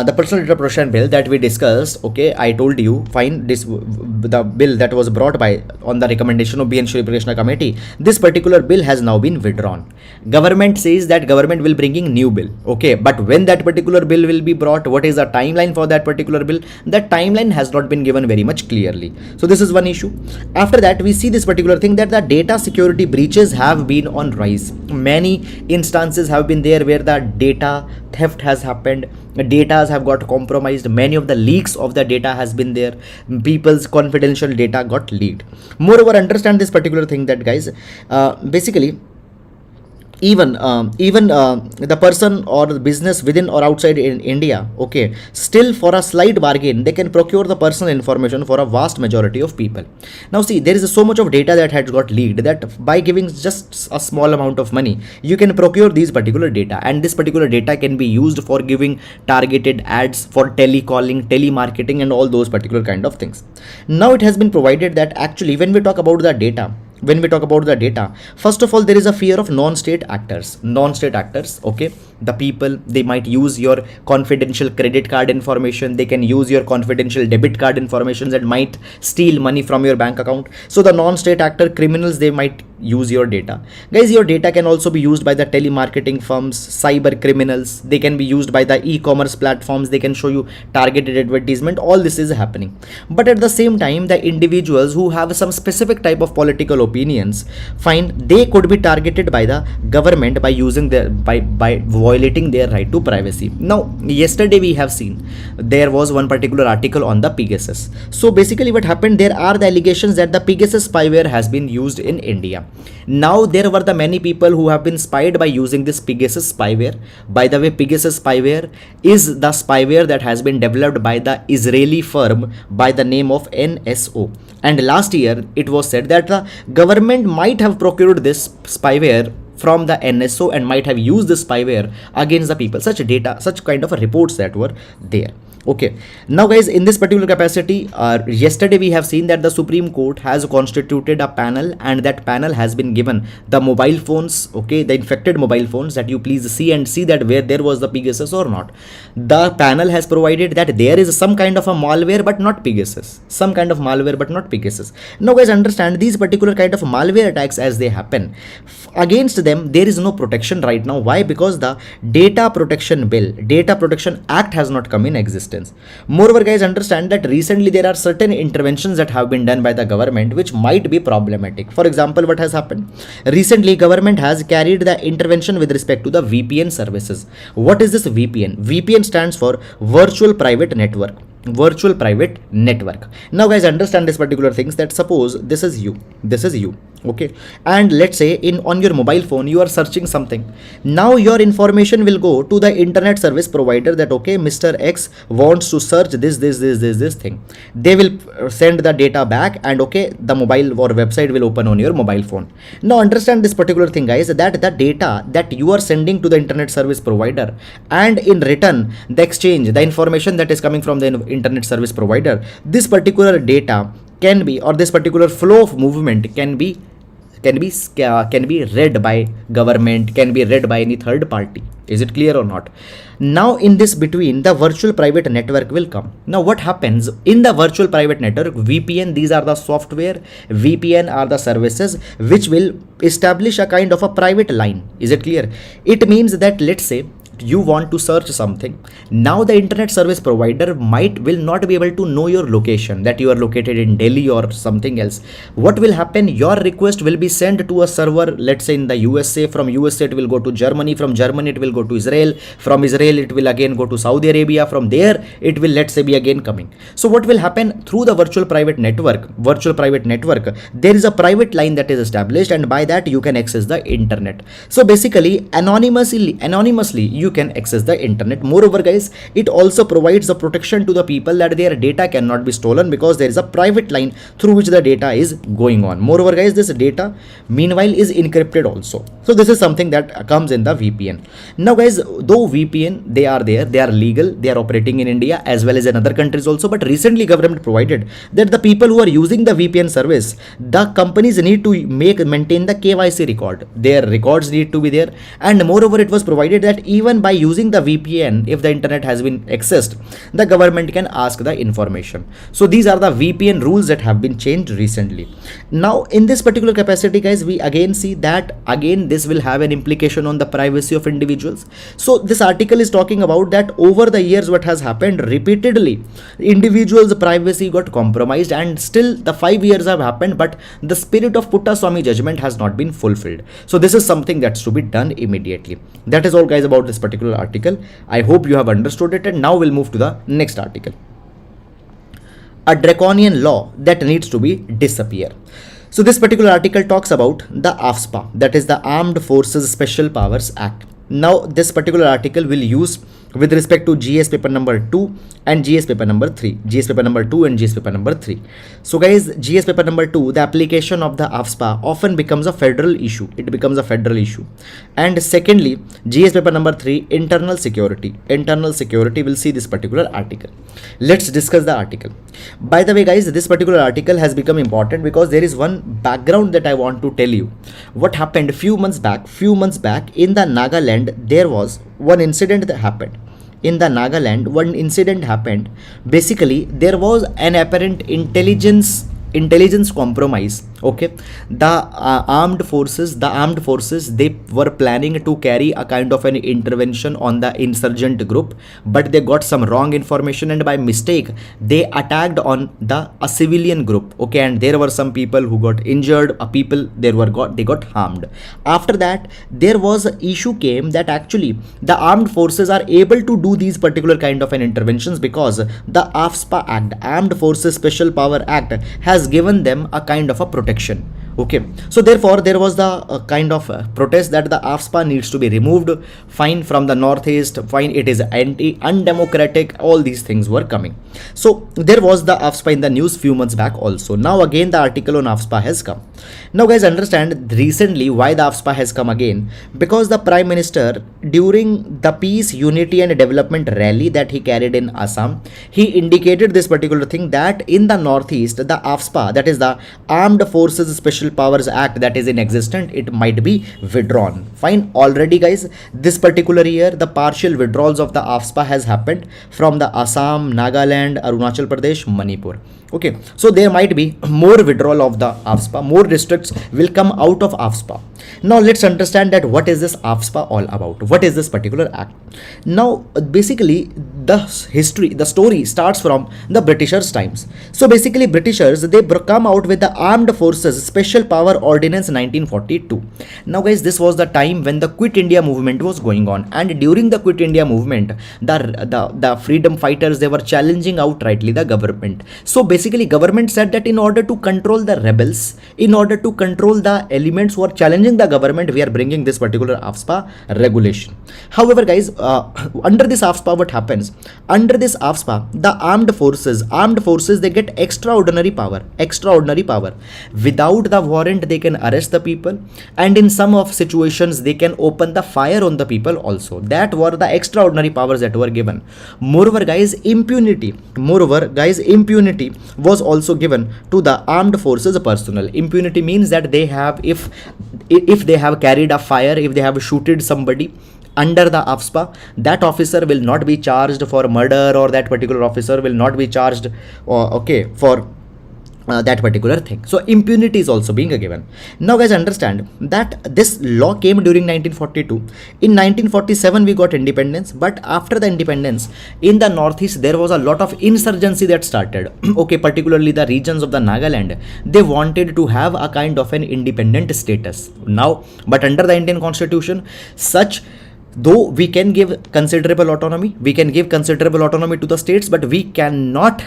Speaker 1: the personal data protection bill that we discussed, okay, I told you, fine, this the bill that was brought by on the recommendation of BN Shri Krishna committee, this particular bill has now been withdrawn. Government says that government will bringing new bill, okay, but when that particular bill will be brought, what is the timeline for that particular bill? That timeline has not been given very much clearly. So this is one issue. After that, we see this particular thing that the data security breaches have been on rise. Many instances have been there where the data theft has happened, data have got compromised, many of the leaks of the data has been there, people's confidential data got leaked. Moreover, understand this particular thing that guys, basically even the person or the business within or outside in India, okay, still for a slight bargain they can procure the personal information for a vast majority of people. Now see, there is so much of data that had got leaked that by giving just a small amount of money you can procure these particular data, and this particular data can be used for giving targeted ads, for telecalling, telemarketing and all those particular kind of things. Now it has been provided that actually when we talk about the data, first of all, there is a fear of non-state actors, okay, the people, they might use your confidential credit card information, they can use your confidential debit card information and might steal money from your bank account. So the non-state actor criminals, they might use your data. Guys, your data can also be used by the telemarketing firms, cyber criminals, they can be used by the e-commerce platforms, they can show you targeted advertisement. All this is happening, but at the same time the individuals who have some specific type of political opinions, fine, they could be targeted by the government by using their by violating their right to privacy. Now yesterday we have seen there was one particular article on the Pegasus. So basically what happened, there are the allegations that the Pegasus spyware has been used in India. Now there were the many people who have been spied by using this Pegasus spyware. By the way, Pegasus spyware is the spyware that has been developed by the Israeli firm by the name of NSO, and last year it was said that the government might have procured this spyware from the NSO and might have used this spyware against the people. Such data, such kind of reports that were there. Okay, now guys, in this particular capacity, yesterday we have seen that the Supreme Court has constituted a panel, and that panel has been given the mobile phones, okay, the infected mobile phones, that you please see and see that where there was the Pegasus or not. The panel has provided that there is some kind of a malware but not Pegasus, some kind of malware but not Pegasus. Now guys, understand these particular kind of malware attacks as they happen, against them there is no protection right now. Why? Because the data protection bill, data protection act has not come in existence. Moreover guys, understand that recently there are certain interventions that have been done by the government which might be problematic. For example, what has happened recently, government has carried the intervention with respect to the VPN services. What is this VPN? VPN stands for virtual private network. Now guys, understand this particular things, that suppose this is you, okay, and let's say on your mobile phone you are searching something. Now your information will go to the internet service provider that okay, Mr. X wants to search this thing. They will send the data back, and okay, the mobile or website will open on your mobile phone. Now understand this particular thing guys, that the data that you are sending to the internet service provider, and in return the exchange, the information that is coming from the internet service provider, this particular data can be, or this particular flow of movement can be read by government, can be read by any third party. Is it clear or not? Now in this between, the virtual private network will come. Now what happens in the virtual private network? VPN, these are the software, VPN are the services which will establish a kind of a private line. Is it clear? It means that let's say you want to search something, now the internet service provider will not be able to know your location, that you are located in Delhi or something else. What will happen? Your request will be sent to a server, let's say in the USA. From USA it will go to Germany, from Germany it will go to Israel, from Israel it will again go to Saudi Arabia, from there it will, let's say, be again coming. So what will happen? Through the virtual private network, there is a private line that is established, and by that you can access the internet. So basically anonymously you can access the internet. Moreover guys, it also provides the protection to the people that their data cannot be stolen, because there is a private line through which the data is going on. Moreover guys, this data meanwhile is encrypted also. So this is something that comes in the VPN. Now guys, though VPN, they are legal, they are operating in India as well as in other countries also, but recently government provided that the people who are using the VPN service, the companies need to maintain the KYC record. Their records need to be there, and moreover it was provided that even by using the VPN, if the internet has been accessed, the government can ask the information. So these are the VPN rules that have been changed recently. Now in this particular capacity guys, we again see that this will have an implication on the privacy of individuals. So this article is talking about that over the years what has happened repeatedly, individuals' privacy got compromised, and still the 5 years have happened, but the spirit of Puttaswamy judgment has not been fulfilled. So this is something that's to be done immediately. That is all guys about this particular article. I hope you have understood it, and now we'll move to the next article. A draconian law that needs to be disappear. So this particular article talks about the AFSPA, that is the Armed Forces Special Powers Act. Now this particular article will use with respect to GS paper number 2 and GS paper number 3. GS paper number 2 and GS paper number 3. So guys, GS paper number 2, the application of the AFSPA often becomes a federal issue. It becomes a federal issue. And secondly, GS paper number 3, internal security. Internal security will see this particular article. Let's discuss the article. By the way guys, this particular article has become important because there is one background that I want to tell you. What happened few months back in the Nagaland, there was one incident that happened. In the Nagaland, one incident happened. Basically, there was an apparent intelligence compromise. Okay, the armed forces, they were planning to carry a kind of an intervention on the insurgent group, but they got some wrong information, and by mistake they attacked on a civilian group. Okay, and there were some people who got injured, they got harmed. After that, there was an issue came that actually the armed forces are able to do these particular kind of an interventions because the AFSPA Act, Armed Forces Special Power Act, has given them a kind of a protection. Okay, so therefore there was the kind of protest that the AFSPA needs to be removed. Fine, from the northeast, fine, it is undemocratic, all these things were coming. So there was the AFSPA in the news few months back also. Now again the article on AFSPA has come. Now guys, understand recently why the AFSPA has come again, because the Prime Minister, during the Peace, Unity and Development rally that he carried in Assam, he indicated this particular thing that in the northeast, the AFSPA, that is the Armed Forces Special Powers Act that is in existence, it might be withdrawn. Fine, already guys, this particular year the partial withdrawals of the AFSPA has happened from the Assam, Nagaland, Arunachal Pradesh, Manipur. Okay, so there might be more withdrawal of the AFSPA, more districts will come out of AFSPA. Now let's understand that what is this AFSPA all about? What is this particular act? Now basically the story starts from the Britishers' times. So basically Britishers, they come out with the Armed Forces Special Power Ordinance 1942. Now guys, this was the time when the Quit India movement was going on, and during the Quit India movement, the freedom fighters, they were challenging outrightly the government. So basically government said that in order to control the rebels, in order to control the elements who are challenging the government, we are bringing this particular AFSPA regulation. However guys, under this AFSPA, what happens? Under this AFSPA, the armed forces, they get extraordinary power. Without the warrant, they can arrest the people, and in some of situations they can open the fire on the people also. That were the extraordinary powers that were given. Moreover guys, impunity was also given to the armed forces personnel. Impunity means that they have, if they have carried a fire, if they have shooted somebody under the AFSPA, that officer will not be charged for murder, or that particular officer will not be charged for that particular thing. So impunity is also being given. Now guys, understand that this law came during 1942. In 1947 we got independence, but after the independence in the northeast there was a lot of insurgency that started. Okay, particularly the regions of the Nagaland, they wanted to have a kind of an independent status now, but under the Indian constitution, such though we can give considerable autonomy, to the states, but we cannot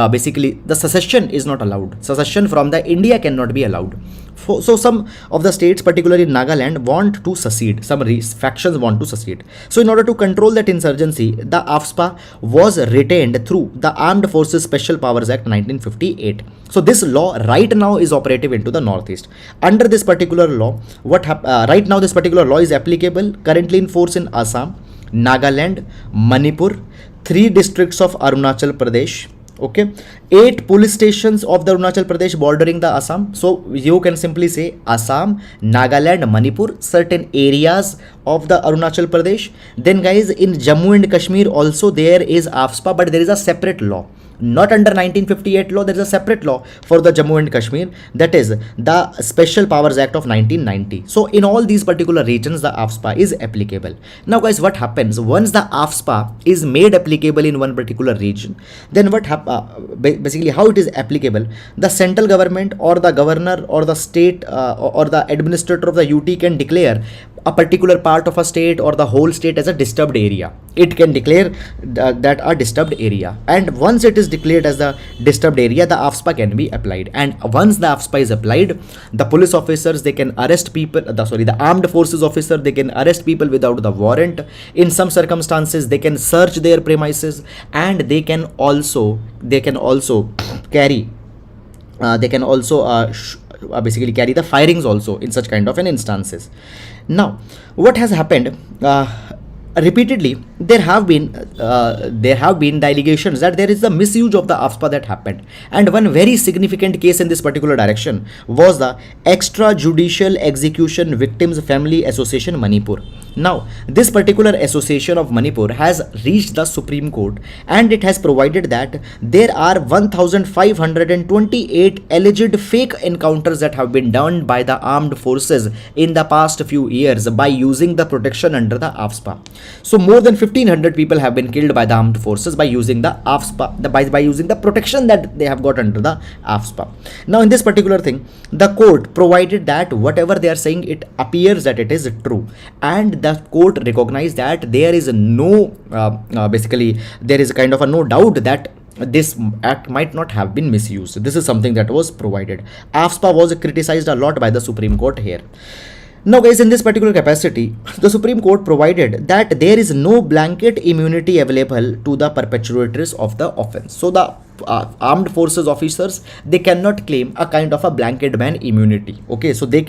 Speaker 1: basically the secession is not allowed. Secession from the India cannot be allowed. So some of the states, particularly Nagaland, want to secede. Some factions want to secede. So in order to control that insurgency, the AFSPA was retained through the Armed Forces Special Powers Act 1958. So this law right now is operative into the northeast. Under this particular law, right now this particular law is applicable currently in force in Assam, Nagaland, Manipur, 3 districts of Arunachal Pradesh. Okay, 8 police stations of the Arunachal Pradesh bordering the Assam. So you can simply say Assam, Nagaland, Manipur, certain areas of the Arunachal Pradesh. Then guys, in Jammu and Kashmir also there is AFSPA, but there is a separate law. Not under 1958 law, there is a separate law for the Jammu and Kashmir, that is the Special Powers Act of 1990. So in all these particular regions, the AFSPA is applicable. Now guys, what happens once the AFSPA is made applicable in one particular region? Then what basically how it is applicable? The central government or the governor or the state or the administrator of the UT can declare a particular part of a state or the whole state as a disturbed area. It can declare that a disturbed area, and once it is declared as the disturbed area, the AFSPA can be applied. And once the AFSPA is applied, the police officers, they can arrest people, the armed forces officer, they can arrest people without the warrant. In some circumstances they can search their premises, and they can also carry basically carry the firings also in such kind of an instances. Now what has happened, repeatedly there have been the allegations that there is the misuse of the AFSPA that happened, and one very significant case in this particular direction was the Extrajudicial Execution Victims Family Association Manipur. Now this particular association of Manipur has reached the Supreme Court, and it has provided that there are 1528 alleged fake encounters that have been done by the armed forces in the past few years by using the protection under the AFSPA. So more than 1500 people have been killed by the armed forces by using the AFSPA, by using the protection that they have got under the AFSPA. Now in this particular thing, the court provided that whatever they are saying, it appears that it is true, and the court recognized that there is no basically there is kind of a no doubt that this act might not have been misused. This is something that was provided. AFSPA was criticized a lot by the Supreme Court here. Now guys, in this particular capacity, the Supreme Court provided that there is no blanket immunity available to the perpetrators of the offense. So the armed forces officers, they cannot claim a kind of a blanket ban immunity. Okay, so their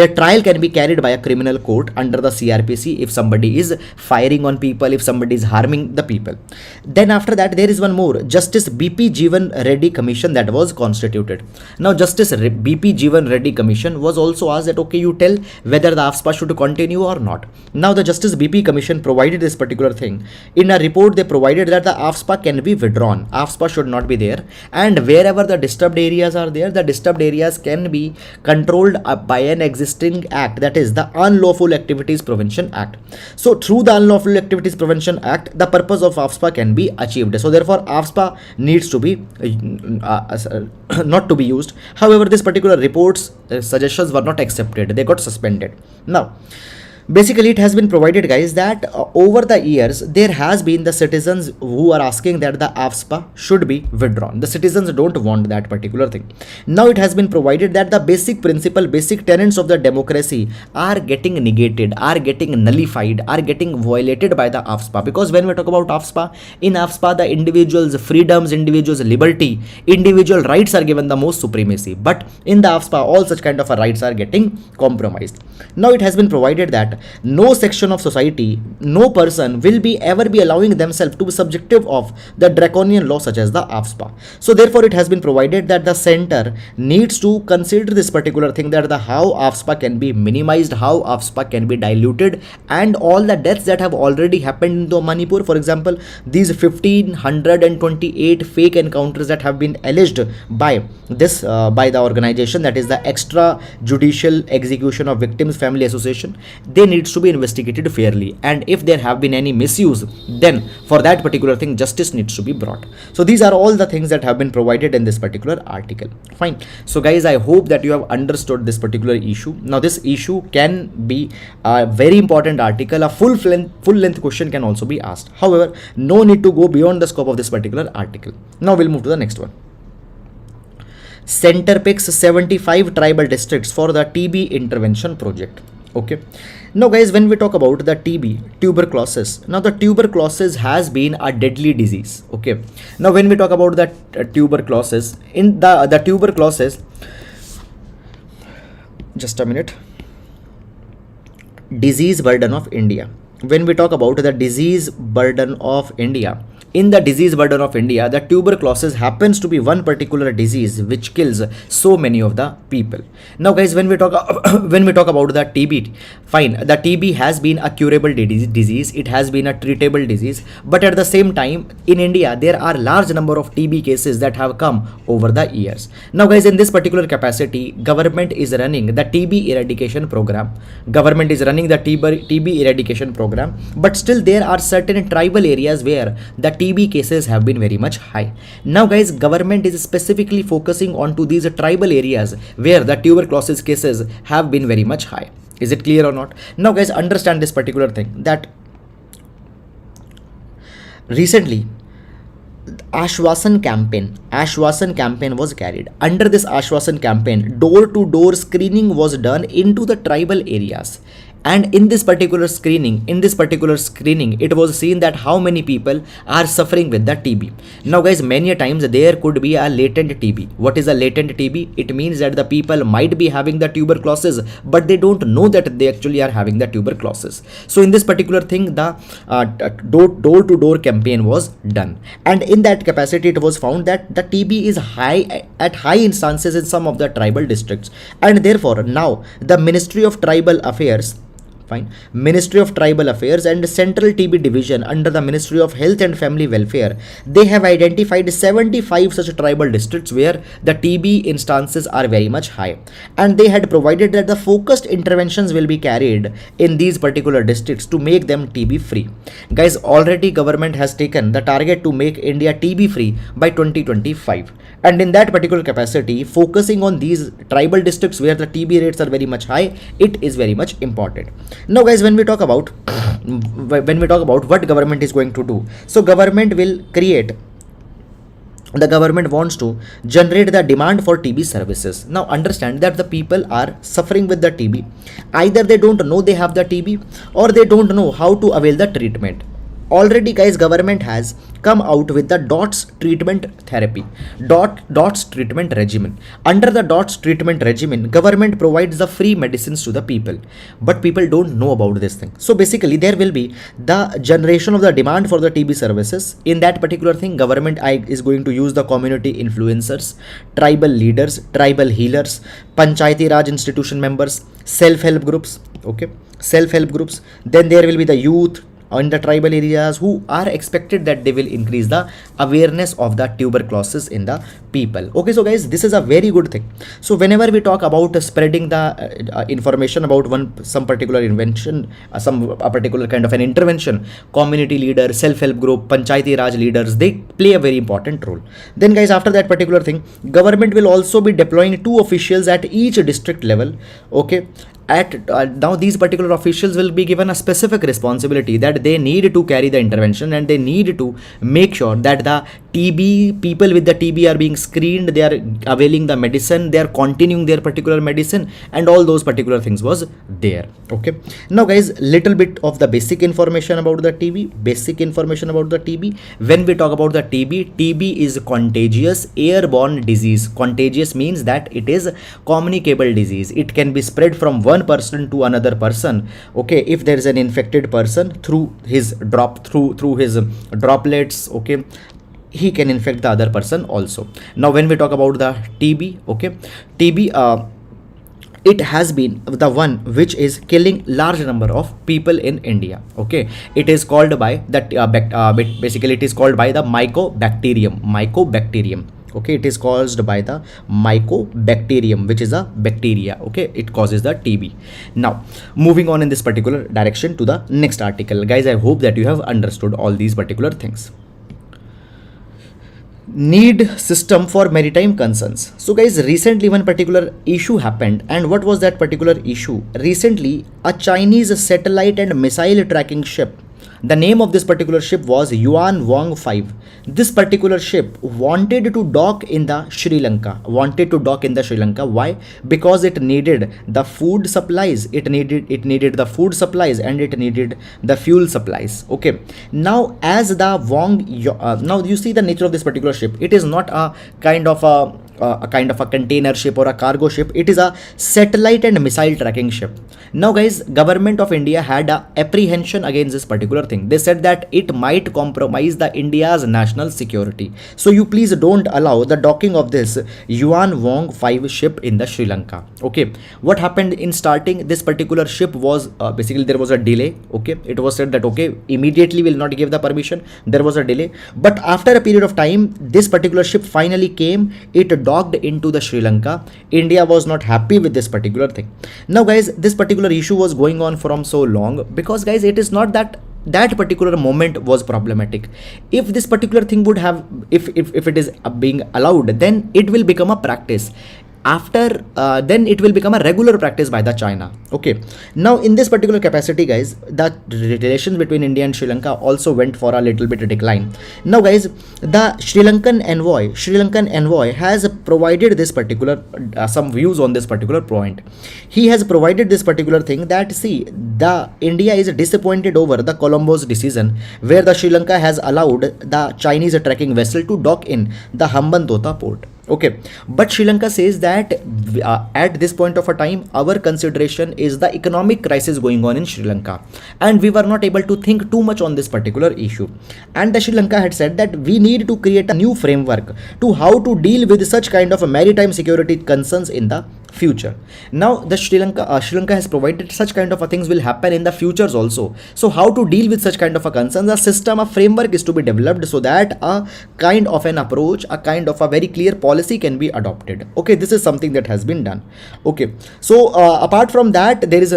Speaker 1: trial can be carried by a criminal court under the CRPC if somebody is firing on people, if somebody is harming the people. Then after that, there is one more, Justice BP Jeevan Reddy Commission that was constituted. Now Justice BP Jeevan Reddy Commission was also asked that, okay, you tell whether the AFSPA should continue or not. Now the Justice BP Commission provided this particular thing. In a report, they provided that the AFSPA can be withdrawn. AFSPA should not be there, and wherever the disturbed areas are there, the disturbed areas can be controlled by an existing act, that is the Unlawful Activities Prevention Act. So through the Unlawful Activities Prevention Act, the purpose of AFSPA can be achieved. So therefore AFSPA needs to be not to be used. However, this particular report's suggestions were not accepted. They got suspended. Now basically it has been provided, guys, that over the years there has been the citizens who are asking that the AFSPA should be withdrawn. The citizens don't want that particular thing. Now it has been provided that the basic principle, basic tenets of the democracy are getting negated, are getting nullified, are getting violated by the AFSPA. Because when we talk about AFSPA, in AFSPA the individual's freedoms, individual's liberty, individual rights are given the most supremacy. But in the AFSPA, all such kind of rights are getting compromised. Now it has been provided that no section of society, no person will be ever be allowing themselves to be subjective of the draconian law such as the AFSPA. So therefore it has been provided that the center needs to consider this particular thing, that the how AFSPA can be minimized, how AFSPA can be diluted, and all the deaths that have already happened in the Manipur. For example, these 1528 fake encounters that have been alleged by this by the organization, that is the extrajudicial execution of victims family association, they needs to be investigated fairly, and if there have been any misuse, then for that particular thing justice needs to be brought. So these are all the things that have been provided in this particular article. Fine. So guys, I hope that you have understood this particular issue. Now this issue can be a very important article. A full length question can also be asked. However, no need to go beyond the scope of this particular article. Now we'll move to the next one. Center picks 75 tribal districts for the TB intervention project. Okay. Now guys, when we talk about the TB, tuberculosis, now the tuberculosis has been a deadly disease. Okay. Now when we talk about the tuberculosis, in the tuberculosis, just a minute, disease burden of India. When we talk about the disease burden of India, in the disease burden of India, the tuberculosis happens to be one particular disease which kills so many of the people. Now guys, when we talk when we talk about the TB, fine, the TB has been a curable disease, it has been a treatable disease, but at the same time in India there are large number of TB cases that have come over the years. Now guys, in this particular capacity, government is running the TB eradication program. Government is running the TB eradication program, but still there are certain tribal areas where the TB cases have been very much high. Now guys, government is specifically focusing on to these tribal areas where the tuberculosis cases have been very much high. Is it clear or not? Now guys, understand this particular thing, that recently Ashwasan campaign was carried. Under this Ashwasan campaign, door-to-door screening was done into the tribal areas. And in this particular screening, it was seen that how many people are suffering with the TB. Now guys, many times there could be a latent TB. What is a latent TB? It means that the people might be having the tuberculosis, but they don't know that they actually are having the tuberculosis. So in this particular thing, the door-to-door campaign was done. And in that capacity, it was found that the TB is high at high instances in some of the tribal districts. And therefore, now the Ministry of Tribal Affairs, Ministry of Tribal Affairs and Central TB Division under the Ministry of Health and Family Welfare, they have identified 75 such tribal districts where the TB instances are very much high, and they had provided that the focused interventions will be carried in these particular districts to make them TB free. Guys, already government has taken the target to make India TB free by 2025, and in that particular capacity, focusing on these tribal districts where the TB rates are very much high, it is very much important. Now guys, when we talk about what government is going to do, so government wants to generate the demand for TB services. Now understand that the people are suffering with the TB. Either they don't know they have the TB, or they don't know how to avail the treatment. Already guys, government has come out with the DOTS treatment therapy, DOTS treatment regimen. Under the DOTS treatment regimen, government provides the free medicines to the people, but people don't know about this thing. So basically there will be the generation of the demand for the TB services. In that particular thing, government is going to use the community influencers, tribal leaders, tribal healers, Panchayati Raj institution members, self-help groups, then there will be the youth in the tribal areas who are expected that they will increase the awareness of the tuberculosis in the people. Okay, so guys, this is a very good thing. So whenever we talk about spreading the information about some particular invention, a particular kind of an intervention, community leader, self-help group, Panchayati Raj leaders, they play a very important role. Then guys, after that particular thing, government will also be deploying 2 officials at each district level. Okay, now these particular officials will be given a specific responsibility that they need to carry the intervention, and they need to make sure that the TB, people with the TB are being screened, they are availing the medicine, they are continuing their particular medicine, and all those particular things was there. Okay, now guys, little bit of the basic information about the TB. Basic information about the TB. When we talk about the TB is contagious airborne disease. Contagious means that it is communicable disease. It can be spread from one person to another person. Okay, if there is an infected person through his through his droplets, okay, he can infect the other person also. Now when we talk about the TB, okay, TB, it has been the one which is killing large number of people in India. Okay, it is called by that basically it is called by the mycobacterium. Okay, it is caused by the mycobacterium, which is a bacteria. Okay, it causes the TB. Now moving on in this particular direction to the next article, guys, I hope that you have understood all these particular things. Need system for maritime concerns. So guys, recently one particular issue happened, and what was that particular issue? Recently a Chinese satellite and missile tracking ship, the name of this particular ship was Yuan Wong 5. This particular ship wanted to dock in the Sri Lanka. Why? Because it needed the food supplies. It needed the food supplies, and it needed the fuel supplies. Okay. Now, as the now you see the nature of this particular ship. It is not a kind of a container ship or a cargo ship. It is a satellite and missile tracking ship. Now guys, government of India had a apprehension against this particular thing. They said that it might compromise the India's national security. So you please don't allow the docking of this Yuan Wong 5 ship in the Sri Lanka. Okay, what happened in starting? This particular ship was basically there was a delay. Okay, it was said that okay, immediately will not give the permission. There was a delay, but after a period of time, this particular ship finally came. It docked into the Sri Lanka. India was not happy with this particular thing. Now guys, this particular issue was going on from so long because guys, it is not that particular moment was problematic. If this particular thing would have, if it is being allowed, then it will become a practice. After then it will become a regular practice by the China. Okay, now in this particular capacity guys, the relations between India and Sri Lanka also went for a little bit of decline. Now guys, the Sri Lankan envoy has provided this particular some views on this particular point. He has provided this particular thing that see, the India is disappointed over the Colombo's decision where the Sri Lanka has allowed the Chinese tracking vessel to dock in the Hambantota port. Okay, but Sri Lanka says that at this point of a time, our consideration is the economic crisis going on in Sri Lanka, and we were not able to think too much on this particular issue. And the Sri Lanka had said that we need to create a new framework to how to deal with such kind of maritime security concerns in the future. Now the Sri Lanka has provided such kind of things will happen in the futures also. So how to deal with such kind of a concerns? A system, a framework is to be developed so that a kind of an approach, a kind of a very clear policy can be adopted. Okay, this is something that has been done. Okay, so apart from that, there is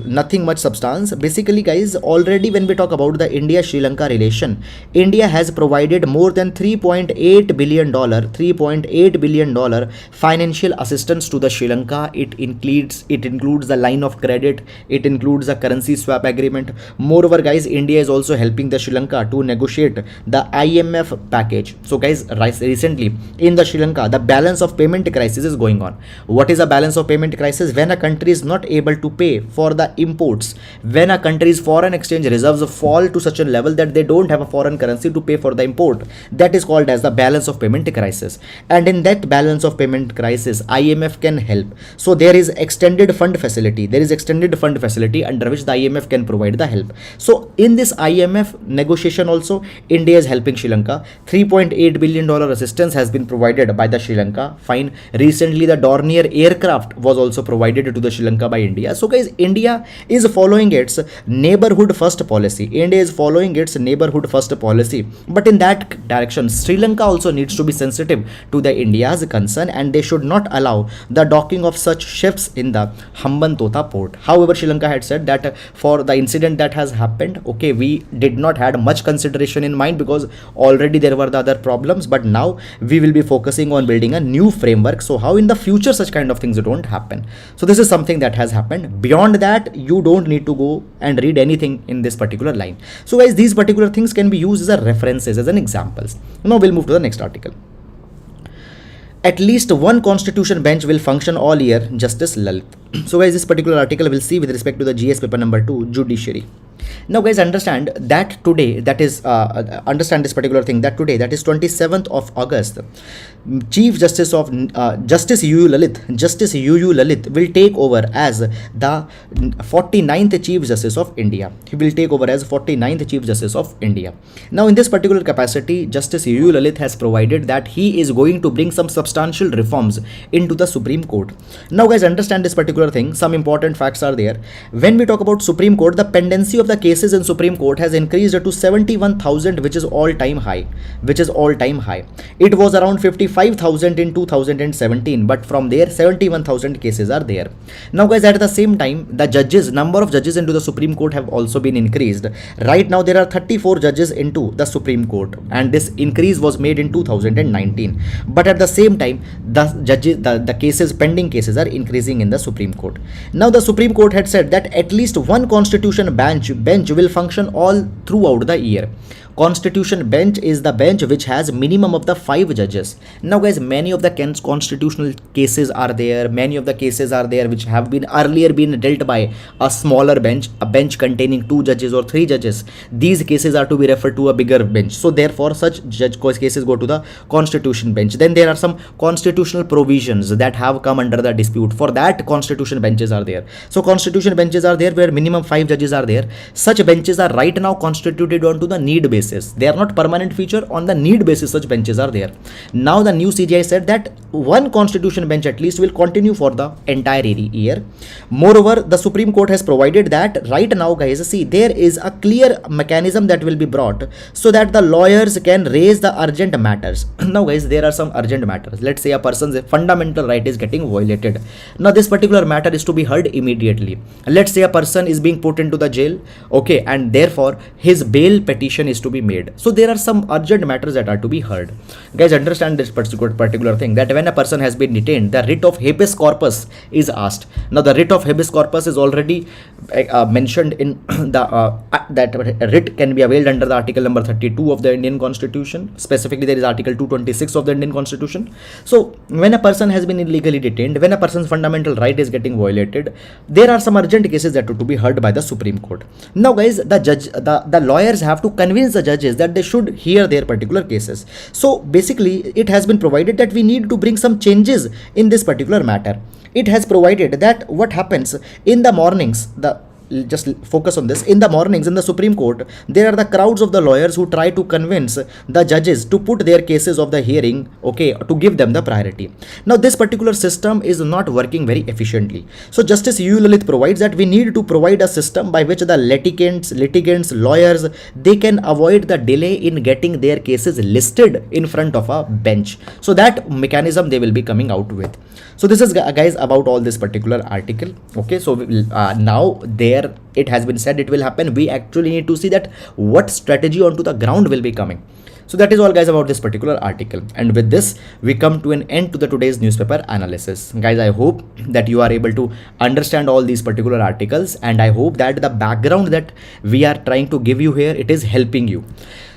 Speaker 1: nothing much substance. Basically guys, already when we talk about the India-Sri Lanka relation, India has provided more than $3.8 billion financial assistance to the Sri Lanka. It includes the line of credit, it includes a currency swap agreement. Moreover guys, India is also helping the Sri Lanka to negotiate the IMF package. So guys, recently in the Sri Lanka, the balance of payment crisis is going on. What is a balance of payment crisis? When a country is not able to pay for the imports, when a country's foreign exchange reserves fall to such a level that they don't have a foreign currency to pay for the import, that is called as the balance of payment crisis. And in that balance of payment crisis, IMF can help. So there is extended fund facility. Under which the IMF can provide the help. So in this IMF negotiation also, India is helping Sri Lanka. $3.8 billion assistance has been provided by the Sri Lanka. Fine. Recently the Dornier aircraft was also provided to the Sri Lanka by India. So guys, India is following its neighborhood first policy. But in that direction, Sri Lanka also needs to be sensitive to the India's concern, and they should not allow the docking of such ships in the Hambantota port. However, Sri Lanka had said that for the incident that has happened, okay, we did not had much consideration in mind because already there were the other problems, but now we will be focusing on building a new framework. So how in the future such kind of things don't happen. So this is something that has happened. Beyond that, you don't need to go and read anything in this particular line. So guys, these particular things can be used as a references, as an examples. Now we'll move to the next article. At least one constitution bench will function all year, Justice Lalit. So guys, this particular article we'll see with respect to the GS paper number 2, judiciary. Now guys, understand that today, that is understand this particular thing, that today, that is 27th of August, Chief Justice of Justice UU Lalit will take over as the 49th Chief Justice of India. He will take over as 49th Chief Justice of India. Now in this particular capacity, Justice UU Lalit has provided that he is going to bring some substantial reforms into the Supreme Court. Now guys, understand this particular thing. Some important facts are there. When we talk about Supreme Court, the pendency of the cases in Supreme Court has increased to 71,000, which is all-time high. It was around 55,000 in 2017, but from there 71,000 cases are there. Now guys, at the same time, the number of judges into the Supreme Court have also been increased. Right now there are 34 judges into the Supreme Court, and this increase was made in 2019. But at the same time, the pending cases are increasing in the Supreme Court. Now the Supreme Court had said that at least one constitution bench will function all throughout the year. Constitution bench is the bench which has minimum of the 5 judges. Now guys, many of the constitutional cases are there. Many of the cases are there which have been earlier been dealt by a smaller bench, a bench containing 2 judges or 3 judges. These cases are to be referred to a bigger bench. So therefore, such cases go to the constitution bench. Then there are some constitutional provisions that have come under the dispute. For that, constitution benches are there. So constitution benches are there where minimum 5 judges are there. Such benches are right now constituted onto the need basis. They are not permanent feature. On the need basis, such benches are there. Now the new CGI said that one constitution bench at least will continue for the entire year. Moreover, the Supreme Court has provided that right now guys, see, there is a clear mechanism that will be brought so that the lawyers can raise the urgent matters. Now guys, there are some urgent matters. Let's say a person's fundamental right is getting violated. Now this particular matter is to be heard immediately. Let's say a person is being put into the jail, okay, and therefore his bail petition is to be made. So there are some urgent matters that are to be heard. Guys, understand this particular thing, that when a person has been detained, the writ of habeas corpus is asked. Now the writ of habeas corpus is already mentioned in the that writ can be availed under the article number 32 of the Indian Constitution. Specifically, there is article 226 of the Indian Constitution. So when a person has been illegally detained, when a person's fundamental right is getting violated, there are some urgent cases that are to be heard by the Supreme Court. Now guys, the lawyers have to convince the judges that they should hear their particular cases. So basically, it has been provided that we need to bring some changes in this particular matter. It has provided that what happens in the mornings, just focus on this, in the mornings in the Supreme Court, there are the crowds of the lawyers who try to convince the judges to put their cases of the hearing, okay, to give them the priority. Now this particular system is not working very efficiently. So Justice UU Lalit provides that we need to provide a system by which the litigants, lawyers, they can avoid the delay in getting their cases listed in front of a bench. So that mechanism they will be coming out with. So this is guys about all this particular article. Okay, so now it has been said it will happen. We actually need to see that what strategy onto the ground will be coming. So that is all guys about this particular article. And with this, we come to an end to the today's newspaper analysis. Guys, I hope that you are able to understand all these particular articles, and I hope that the background that we are trying to give you here, it is helping you.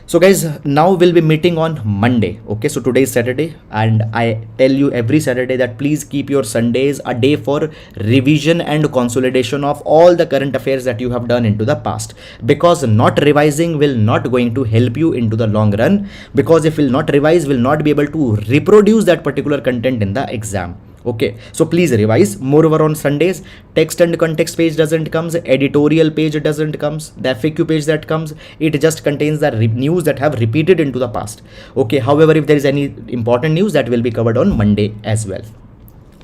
Speaker 1: So guys, now we'll be meeting on Monday. Okay, so today is Saturday, and I tell you every Saturday that please keep your Sundays a day for revision and consolidation of all the current affairs that you have done into the past, because not revising will not going to help you into the long run, because if will not revise, will not be able to reproduce that particular content in the exam. Okay, so please revise. Moreover, on Sundays, text and context page doesn't comes, editorial page doesn't comes, the FAQ page that comes, it just contains the news that have repeated into the past. Okay, however, if there is any important news, that will be covered on Monday as well.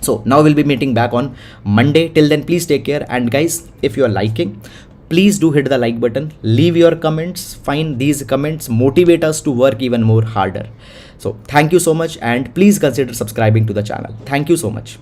Speaker 1: So now we'll be meeting back on Monday. Till then, please take care. And guys, if you are liking, please do hit the like button, leave your comments, find these comments motivate us to work even more harder. So thank you so much, and please consider subscribing to the channel. Thank you so much.